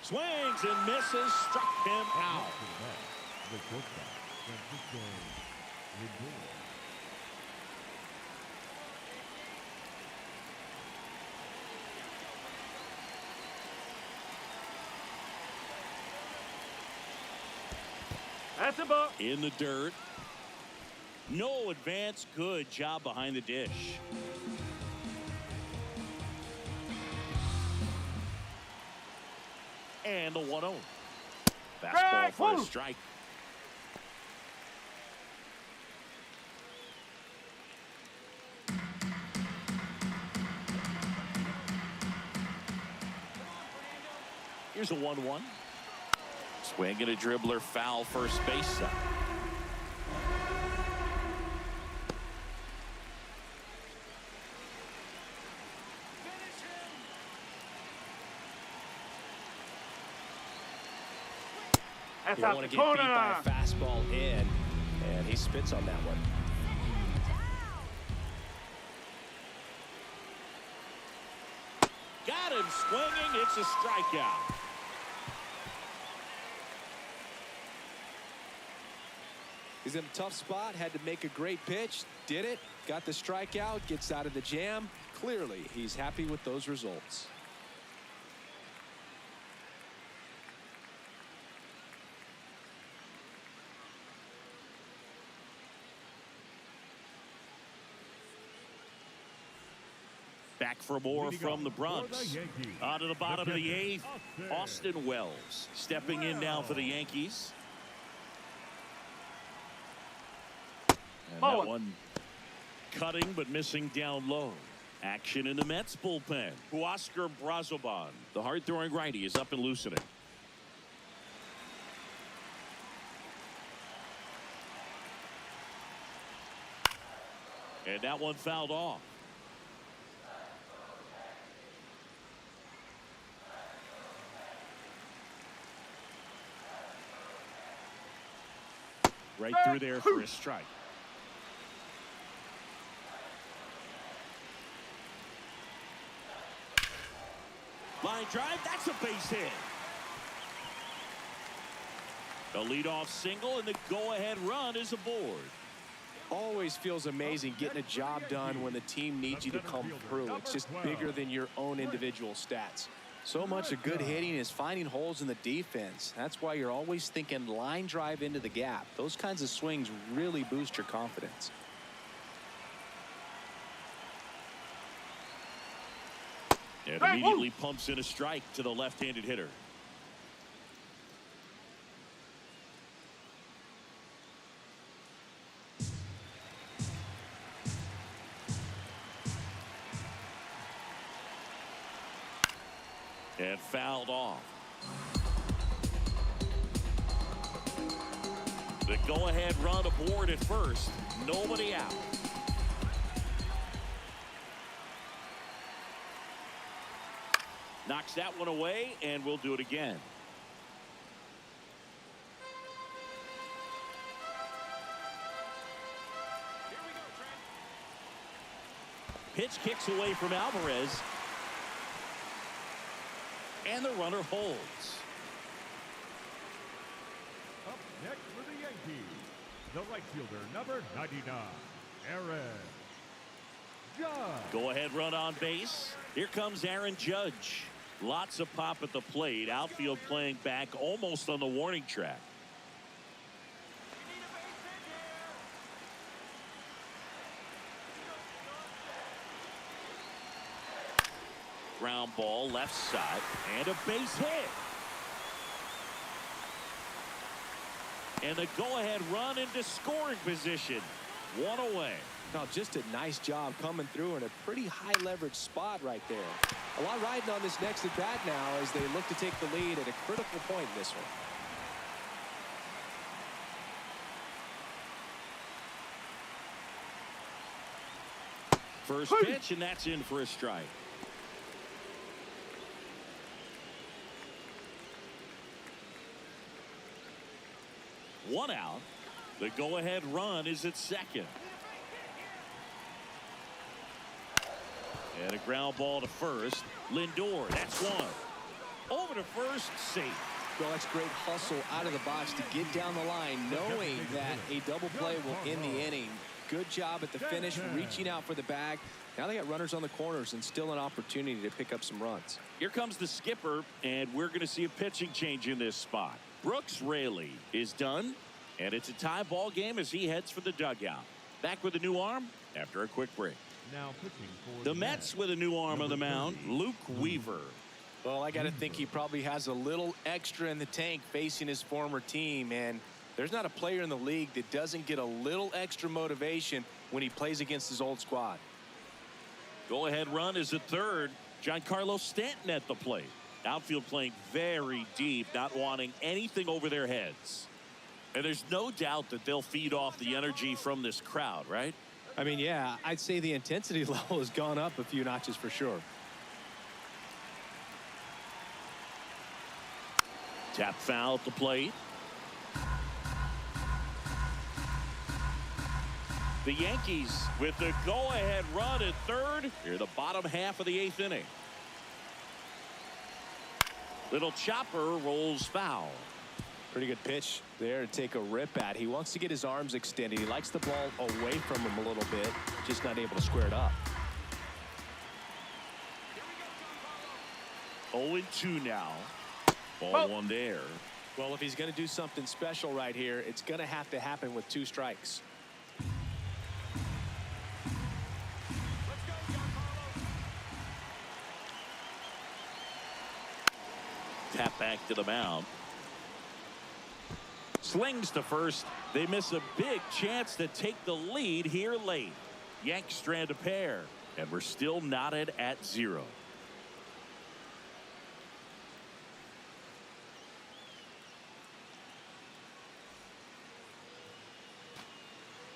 S1: Swings and misses, struck him out.
S6: The shortstop, Francisco Lindor.
S7: That's a ball.
S1: In the dirt. No advance. Good job behind the dish. And the 1-0. Fastball for a strike.
S5: Come on, Fernando.
S1: Here's a 1-1. Swing and a dribbler, foul, first base side.
S7: That's
S2: You don't
S7: out
S2: want
S7: the
S2: to get beat by
S7: corner.
S2: a fastball in, and he spits on that one.
S1: Got him swinging. It's a strikeout.
S2: He's in a tough spot, had to make a great pitch, did it, got the strikeout, gets out of the jam. Clearly, he's happy with those results.
S1: Back for more
S6: Leading
S1: from the
S6: off for
S1: Bronx.
S6: the Yankees,
S1: On to the bottom of the
S6: pitcher,
S1: eighth. Austin Wells stepping in now for the Yankees. And that
S7: Ball.
S1: one cutting but missing down low. Action in the Mets bullpen. Huascar Brazoban, the hard-throwing righty, is up and loosening. And that one fouled off. Right through there for a strike. Line drive, that's a base hit. The leadoff single and the go-ahead run is aboard.
S2: Always feels amazing getting a job done when the team needs you to come through. It's just bigger than your own individual stats. So much of good hitting is finding holes in the defense. That's why you're always thinking line drive into the gap. Those kinds of swings really boost your confidence.
S1: And immediately pumps in a strike to the left-handed hitter. And fouled off. The go-ahead run aboard at first. Nobody out. Knocks that one away, and we'll do it again.
S5: Here we go, Trent.
S1: Pitch kicks away from Alvarez. And the runner holds.
S6: Up next for the Yankees, the right fielder, number 99, Aaron Judge.
S1: Go ahead run on base. Here comes Aaron Judge. Lots of pop at the plate. Outfield playing back almost on the warning track.
S4: We need a base hit here.
S1: Ground ball left side and a base hit. And the go-ahead run into scoring position. One away.
S2: Now, just a nice job coming through in a pretty high leverage spot right there. A lot riding on this next at bat now as they look to take the lead at a critical point in this one.
S1: First pitch, and that's in for a strike. One out. The go-ahead run is at second. And a ground ball to first. Lindor, that's one. Over to first, safe.
S2: Well, that's great hustle out of the box to get down the line, knowing that a double play will end the inning. Good job at the finish, reaching out for the bag. Now they got runners on the corners and still an opportunity to pick up some runs.
S1: Here comes the skipper, and we're going to see a pitching change in this spot. Brooks Raley is done, and it's a tie ball game as he heads for the dugout. Back with a new arm after a quick break.
S6: Now pitching for
S1: The Mets with a new arm on the mound, Luke Weaver.
S2: Well, I got to think he probably has a little extra in the tank facing his former team, and there's not a player in the league that doesn't get a little extra motivation when he plays against his old squad.
S1: Go-ahead run is at third. Giancarlo Stanton at the plate. Outfield playing very deep, not wanting anything over their heads. And there's no doubt that they'll feed off the energy from this crowd, right?
S2: I mean, yeah, I'd say the intensity level has gone up a few notches for sure.
S1: Tap foul at the plate. The Yankees with the go-ahead run at third. Here, the bottom half of the 8th inning. Little chopper rolls foul.
S2: Pretty good pitch there to take a rip at. He wants to get his arms extended. He likes the ball away from him a little bit, just not able to square it up.
S1: 0-2 now. Ball one there.
S2: Well, if he's going to do something special right here, it's going to have to happen with 2 strikes.
S1: Tap back to the mound. Slings to first. They miss a big chance to take the lead here late. Yanks strand a pair, and we're still knotted at 0.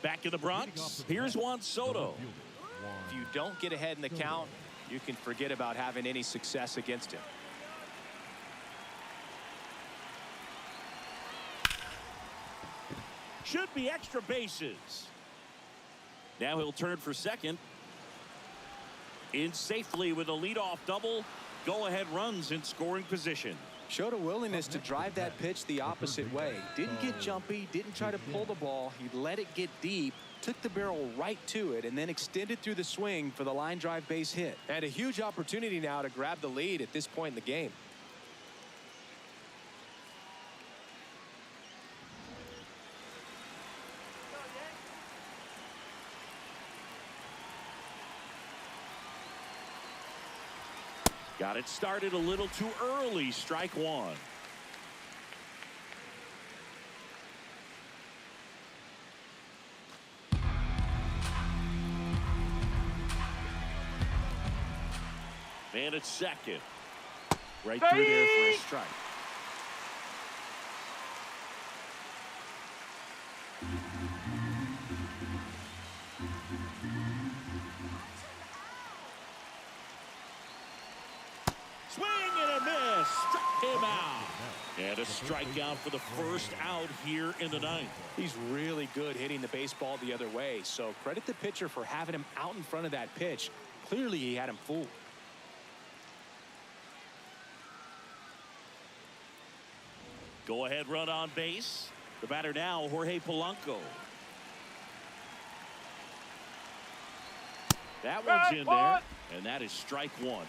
S1: Back in the Bronx, here's Juan Soto.
S2: If you don't get ahead in the count, you can forget about having any success against him.
S1: Should be extra bases. Now he'll turn for second. In safely with a leadoff double. Go-ahead runs in scoring position.
S3: Showed a willingness to drive that pitch the opposite way. Didn't get jumpy, didn't try to pull the ball. He let it get deep, took the barrel right to it, and then extended through the swing for the line drive base hit.
S2: And a huge opportunity now to grab the lead at this point in the game.
S1: Got it started a little too early. Strike one. And it's second. Right through there for a strike. Swing and a miss. Struck him out. And a strikeout for the first out here in the 9th.
S2: He's really good hitting the baseball the other way, so credit the pitcher for having him out in front of that pitch. Clearly he had him fooled.
S1: Go ahead run on base. The batter now, Jorge Polanco. That one's in there, and that is strike one.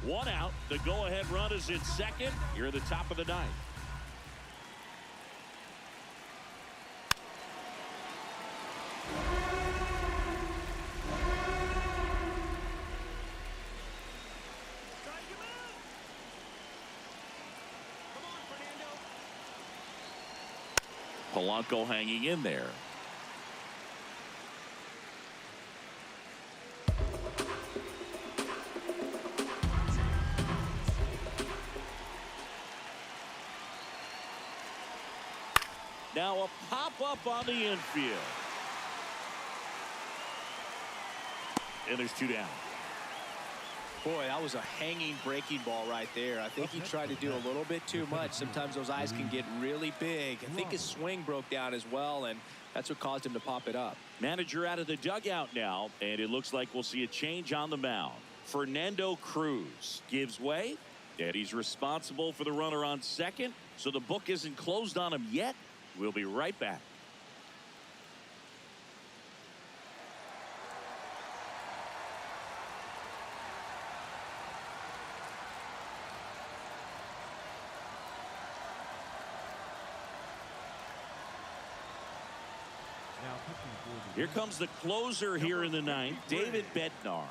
S1: One out. The go-ahead run is at second. You're at the top of the 9th. Polanco hanging in there. Now a pop-up on the infield. And there's 2 down.
S2: Boy, that was a hanging breaking ball right there. I think he tried to do a little bit too much. Sometimes those eyes can get really big. I think his swing broke down as well, and that's what caused him to pop it up.
S1: Manager out of the dugout now, and it looks like we'll see a change on the mound. Fernando Cruz gives way, and he's responsible for the runner on second, so the book isn't closed on him yet. We'll be right back. Here comes the closer here in the 9th, David Bednar.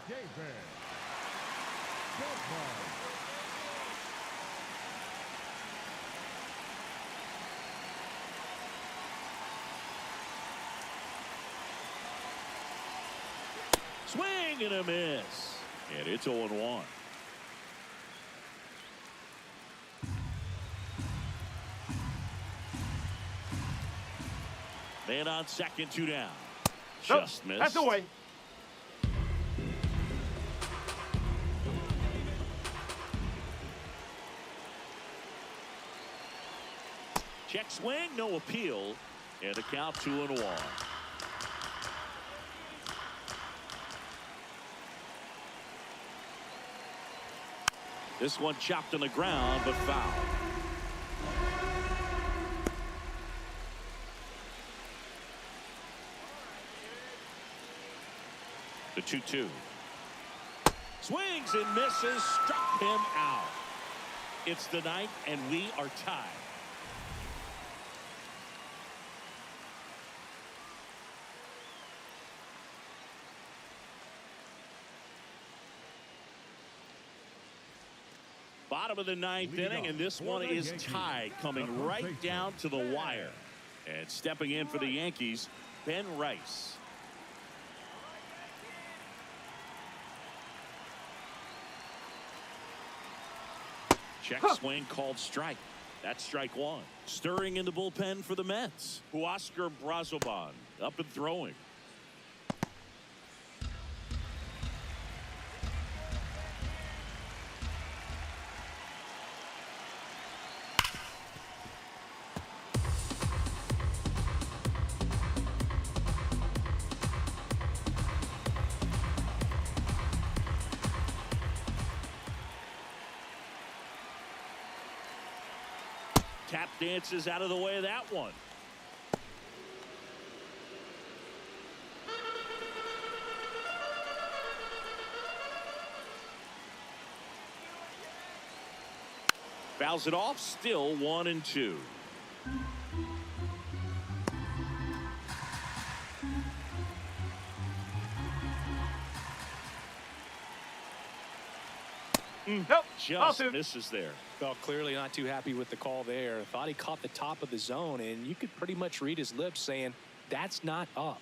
S1: Swing and a miss. And it's 0-1. Man on second, 2 down. Just missed.
S7: That's away.
S1: Check swing, no appeal. And the count 2-1. This one chopped on the ground, but foul. The 2-2. Swings and misses, struck him out. It's the ninth, and we are tied. Bottom of the ninth inning, and this one is tied, coming right down to the wire. And stepping in for the Yankees, Ben Rice. Check swing called strike. That's strike one. Stirring in the bullpen for the Mets. Huascar Brazoban up and throwing. Tap dances out of the way of that one. Fouls it off, still 1-2.
S7: Nope.
S1: Just misses there.
S2: Well, clearly not too happy with the call there. Thought he caught the top of the zone, and you could pretty much read his lips saying, that's not up.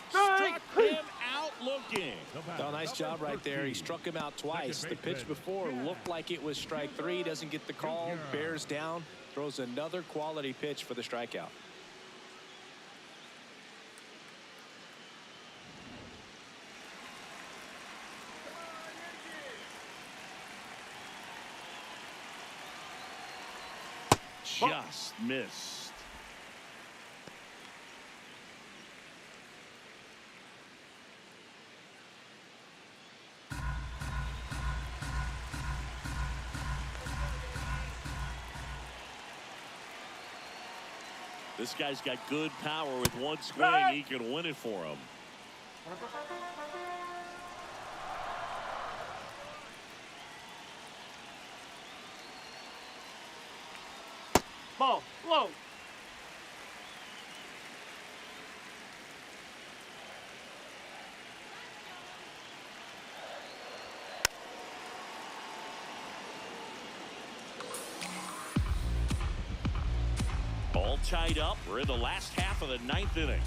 S1: Struck him out looking.
S2: Oh, nice job right there. He struck him out twice. The pitch before looked like it was strike three. Doesn't get the call. Bears down. Throws another quality pitch for the strikeout.
S1: Just missed. This guy's got good power. With one swing, he can win it for him.
S7: Ball. Low.
S1: All tied up. We're in the last half of the ninth inning.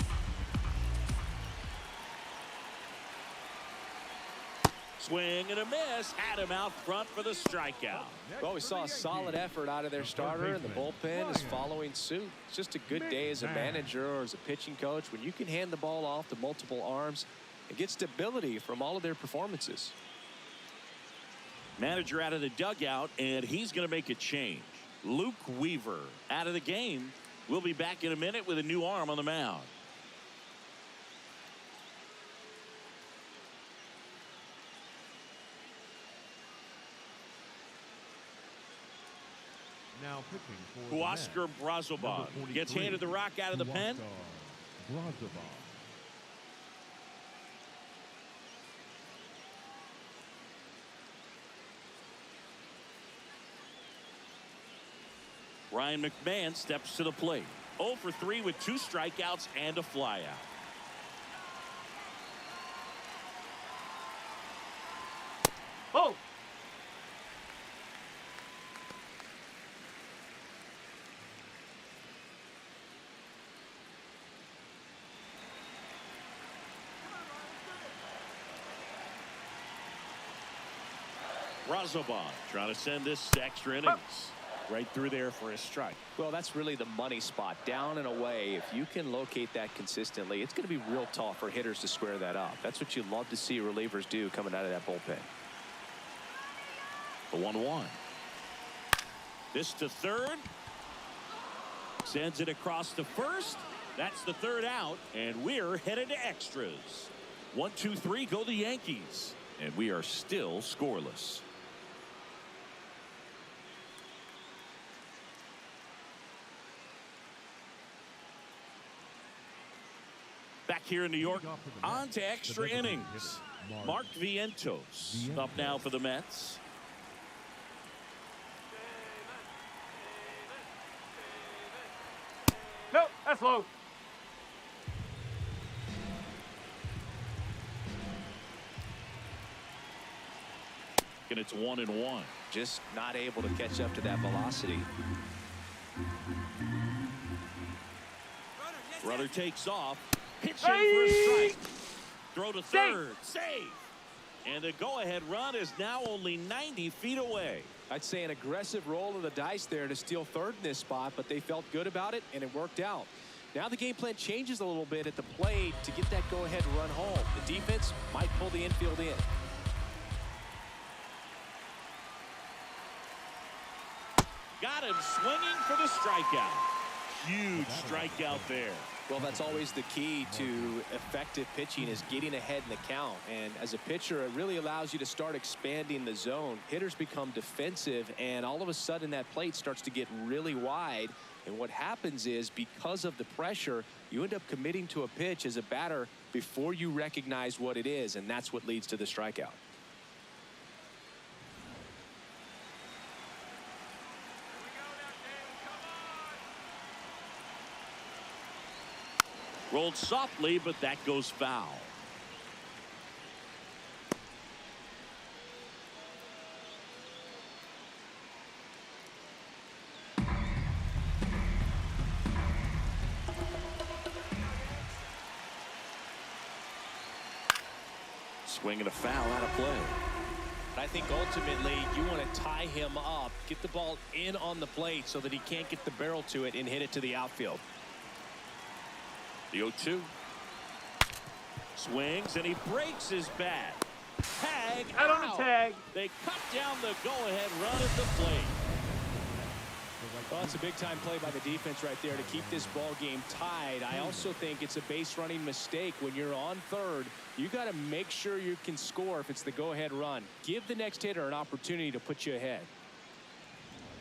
S1: Swing and a miss. Had him out front for the strikeout.
S2: Well, we saw a solid effort out of their starter, and the bullpen is following suit. It's just a good day as a manager or as a pitching coach when you can hand the ball off to multiple arms and get stability from all of their performances.
S1: Manager out of the dugout, and he's going to make a change. Luke Weaver out of the game. We'll be back in a minute with a new arm on the mound.
S6: Now pitching for
S1: Huascar Brazoban gets handed the rock out of the pen.
S6: Brazoban.
S1: Ryan McMahon steps to the plate. 0 for 3 with 2 strikeouts and a flyout.
S7: Oh.
S1: Razabon trying to send this to extra innings.
S3: Right through there for a strike.
S2: Well, that's really the money spot, down and away. If you can locate that consistently, it's going to be real tough for hitters to square that up. That's what you love to see relievers do coming out of that bullpen.
S1: The 1-1. This to third. Sends it across to first. That's the third out, and we're headed to extras. 1, 2, 3 go the Yankees, and we are still scoreless. Back here in New York, on to extra innings. Mark Vientos up now for the Mets.
S7: Nope, that's low.
S1: And it's 1-1.
S2: Just not able to catch up to that velocity.
S1: Runner takes off. Pitching for a strike. Throw to third. Save. And the go-ahead run is now only 90 feet away.
S2: I'd say an aggressive roll of the dice there to steal third in this spot, but they felt good about it, and it worked out. Now the game plan changes a little bit at the plate to get that go-ahead run home. The defense might pull the infield in.
S1: Got him swinging for the strikeout. Huge strikeout there.
S2: Well, that's always the key to effective pitching, is getting ahead in the count. And as a pitcher, it really allows you to start expanding the zone. Hitters become defensive, and all of a sudden that plate starts to get really wide. And what happens is, because of the pressure, you end up committing to a pitch as a batter before you recognize what it is, and that's what leads to the strikeout.
S1: Rolled softly, but that goes foul. Swinging a foul out of play.
S2: I think ultimately you want to tie him up, get the ball in on the plate so that he can't get the barrel to it and hit it to the outfield.
S1: The 0-2. Swings, and he breaks his bat. Tag
S7: Out on the
S1: out.
S7: tag.
S1: They cut down the go-ahead run at the plate.
S2: Well, it's a big-time play by the defense right there to keep this ball game tied. I also think it's a base-running mistake. When you're on third, you got to make sure you can score if it's the go-ahead run. Give the next hitter an opportunity to put you ahead.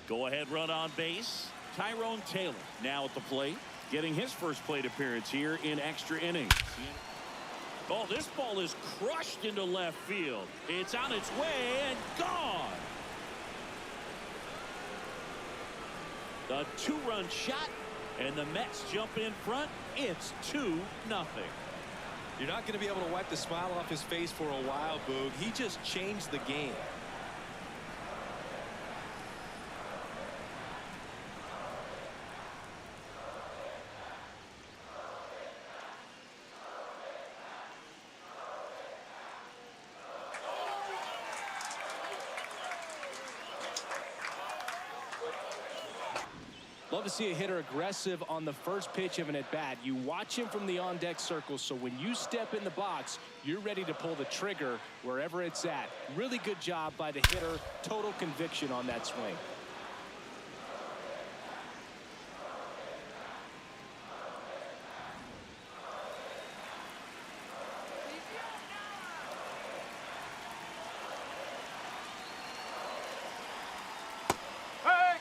S1: Go-ahead run on base. Tyrone Taylor now at the plate, getting his first plate appearance here in extra innings. Oh, this ball is crushed into left field. It's on its way and gone. The two-run shot, and the Mets jump in front. It's 2-0.
S3: You're not going to be able to wipe the smile off his face for a while, Boog. He just changed the game.
S2: Love to see a hitter aggressive on the first pitch of an at-bat. You watch him from the on-deck circle, so when you step in the box, you're ready to pull the trigger wherever it's at. Really good job by the hitter. Total conviction on that swing.
S7: Hey!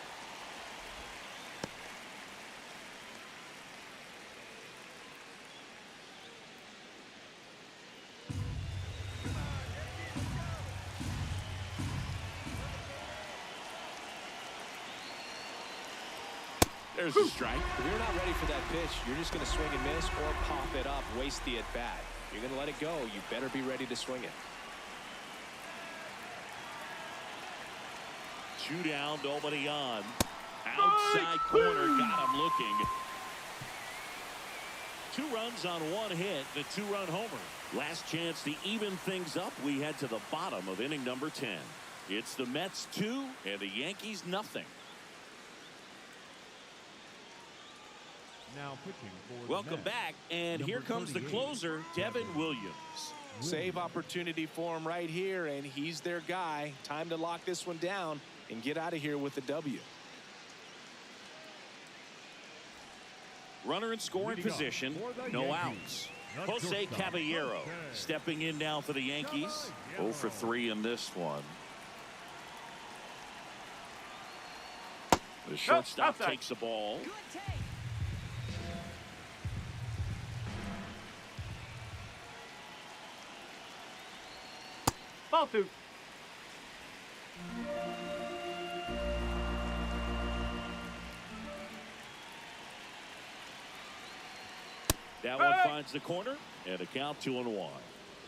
S1: There's a strike.
S2: If you're not ready for that pitch, you're just going to swing and miss or pop it up, waste the at-bat. You're going to let it go. You better be ready to swing it.
S1: 2 down, nobody on. Outside corner, got him looking. 2 runs on 1 hit, the 2-run homer. Last chance to even things up. We head to the bottom of inning number 10. It's the Mets 2 and the Yankees nothing.
S6: Now pitching for the
S1: Welcome
S6: Mets,
S1: back, and here
S6: number
S1: comes the
S6: 38,
S1: closer, Devin Williams.
S2: Save opportunity for him right here, and he's their guy. Time to lock this one down and get out of here with the W.
S1: Runner in scoring
S6: Leading off
S1: position,
S6: for the
S1: no
S6: Yankees,
S1: outs.
S6: the
S1: Jose
S6: shortstop,
S1: Caballero
S6: Jose
S1: stepping in now for the Yankees. 0 for 3 in this one. The shortstop
S7: outside.
S1: takes the ball.
S8: Good take.
S7: Ball 2.
S1: That one finds the corner, and a count 2-1.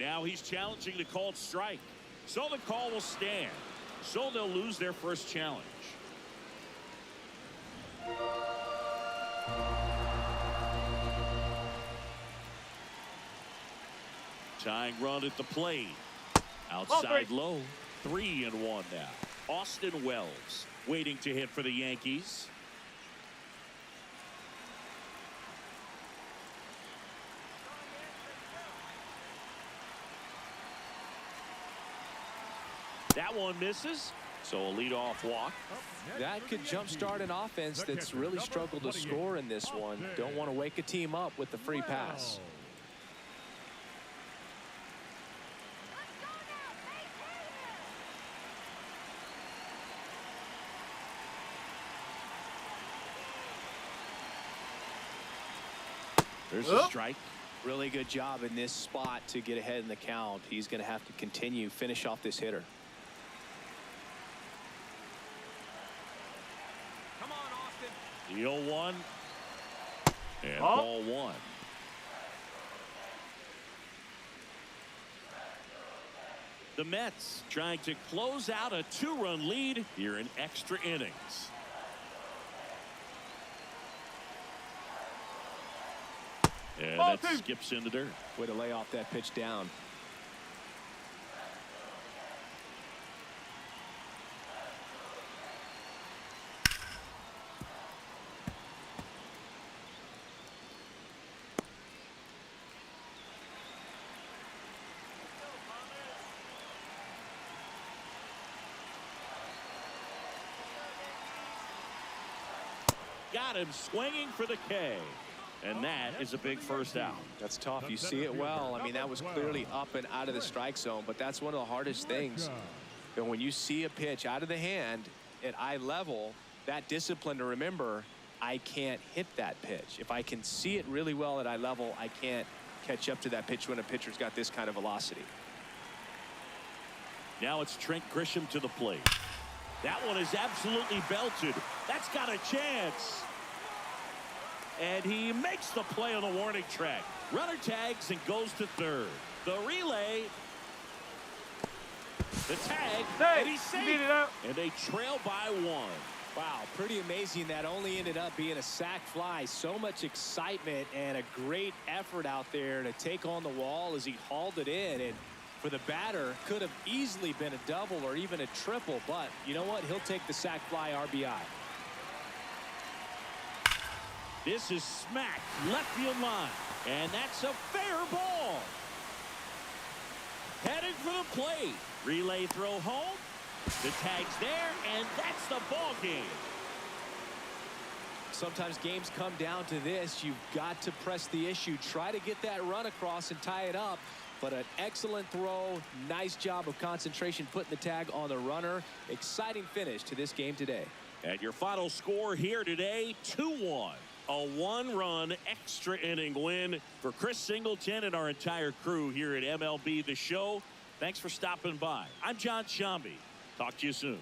S1: Now he's challenging the called strike. So the call will stand. So they'll lose their first challenge. Tying run at the plate. Outside low. 3-1 now. Austin Wells waiting to hit for the Yankees. That one misses. So a leadoff walk.
S2: That could jumpstart an offense that's really struggled to score in this one. Don't want to wake a team up with the free pass.
S1: There's a strike.
S2: Really good job in this spot to get ahead in the count. He's going to have to continue, finish off this hitter.
S5: Come on, Austin.
S1: The 0-1. And
S7: Oh.
S1: ball 1. The Mets trying to close out a 2-run lead here in extra innings. And
S7: Ball
S1: that
S7: 2.
S1: skips in the dirt.
S2: Way to lay off that pitch down.
S1: Got him swinging for the K. And that is a big first out.
S2: That's tough. You see it well. I mean, that was clearly up and out of the strike zone, but that's one of the hardest things. And when you see a pitch out of the hand at eye level, that discipline to remember, I can't hit that pitch. If I can see it really well at eye level, I can't catch up to that pitch when a pitcher's got this kind of velocity.
S1: Now it's Trent Grisham to the plate. That one is absolutely belted. That's got a chance. And he makes the play on the warning track. Runner tags and goes to third. The relay. The tag.
S7: Hey,
S1: and he's
S7: you beat
S1: safe.
S7: it out.
S1: And they trail by 1.
S2: Wow, pretty amazing. That only ended up being a sac fly. So much excitement and a great effort out there to take on the wall as he hauled it in. And for the batter, could have easily been a double or even a triple. But you know what? He'll take the sac fly RBI.
S1: This is smacked left field line. And that's a fair ball. Headed for the plate. Relay throw home. The tag's there, and that's the ball game.
S2: Sometimes games come down to this. You've got to press the issue. Try to get that run across and tie it up. But an excellent throw. Nice job of concentration putting the tag on the runner. Exciting finish to this game today.
S1: And your final score here today, 2-1. A 1-run extra inning win for Chris Singleton and our entire crew here at MLB The Show. Thanks for stopping by. I'm John Shambi. Talk to you soon.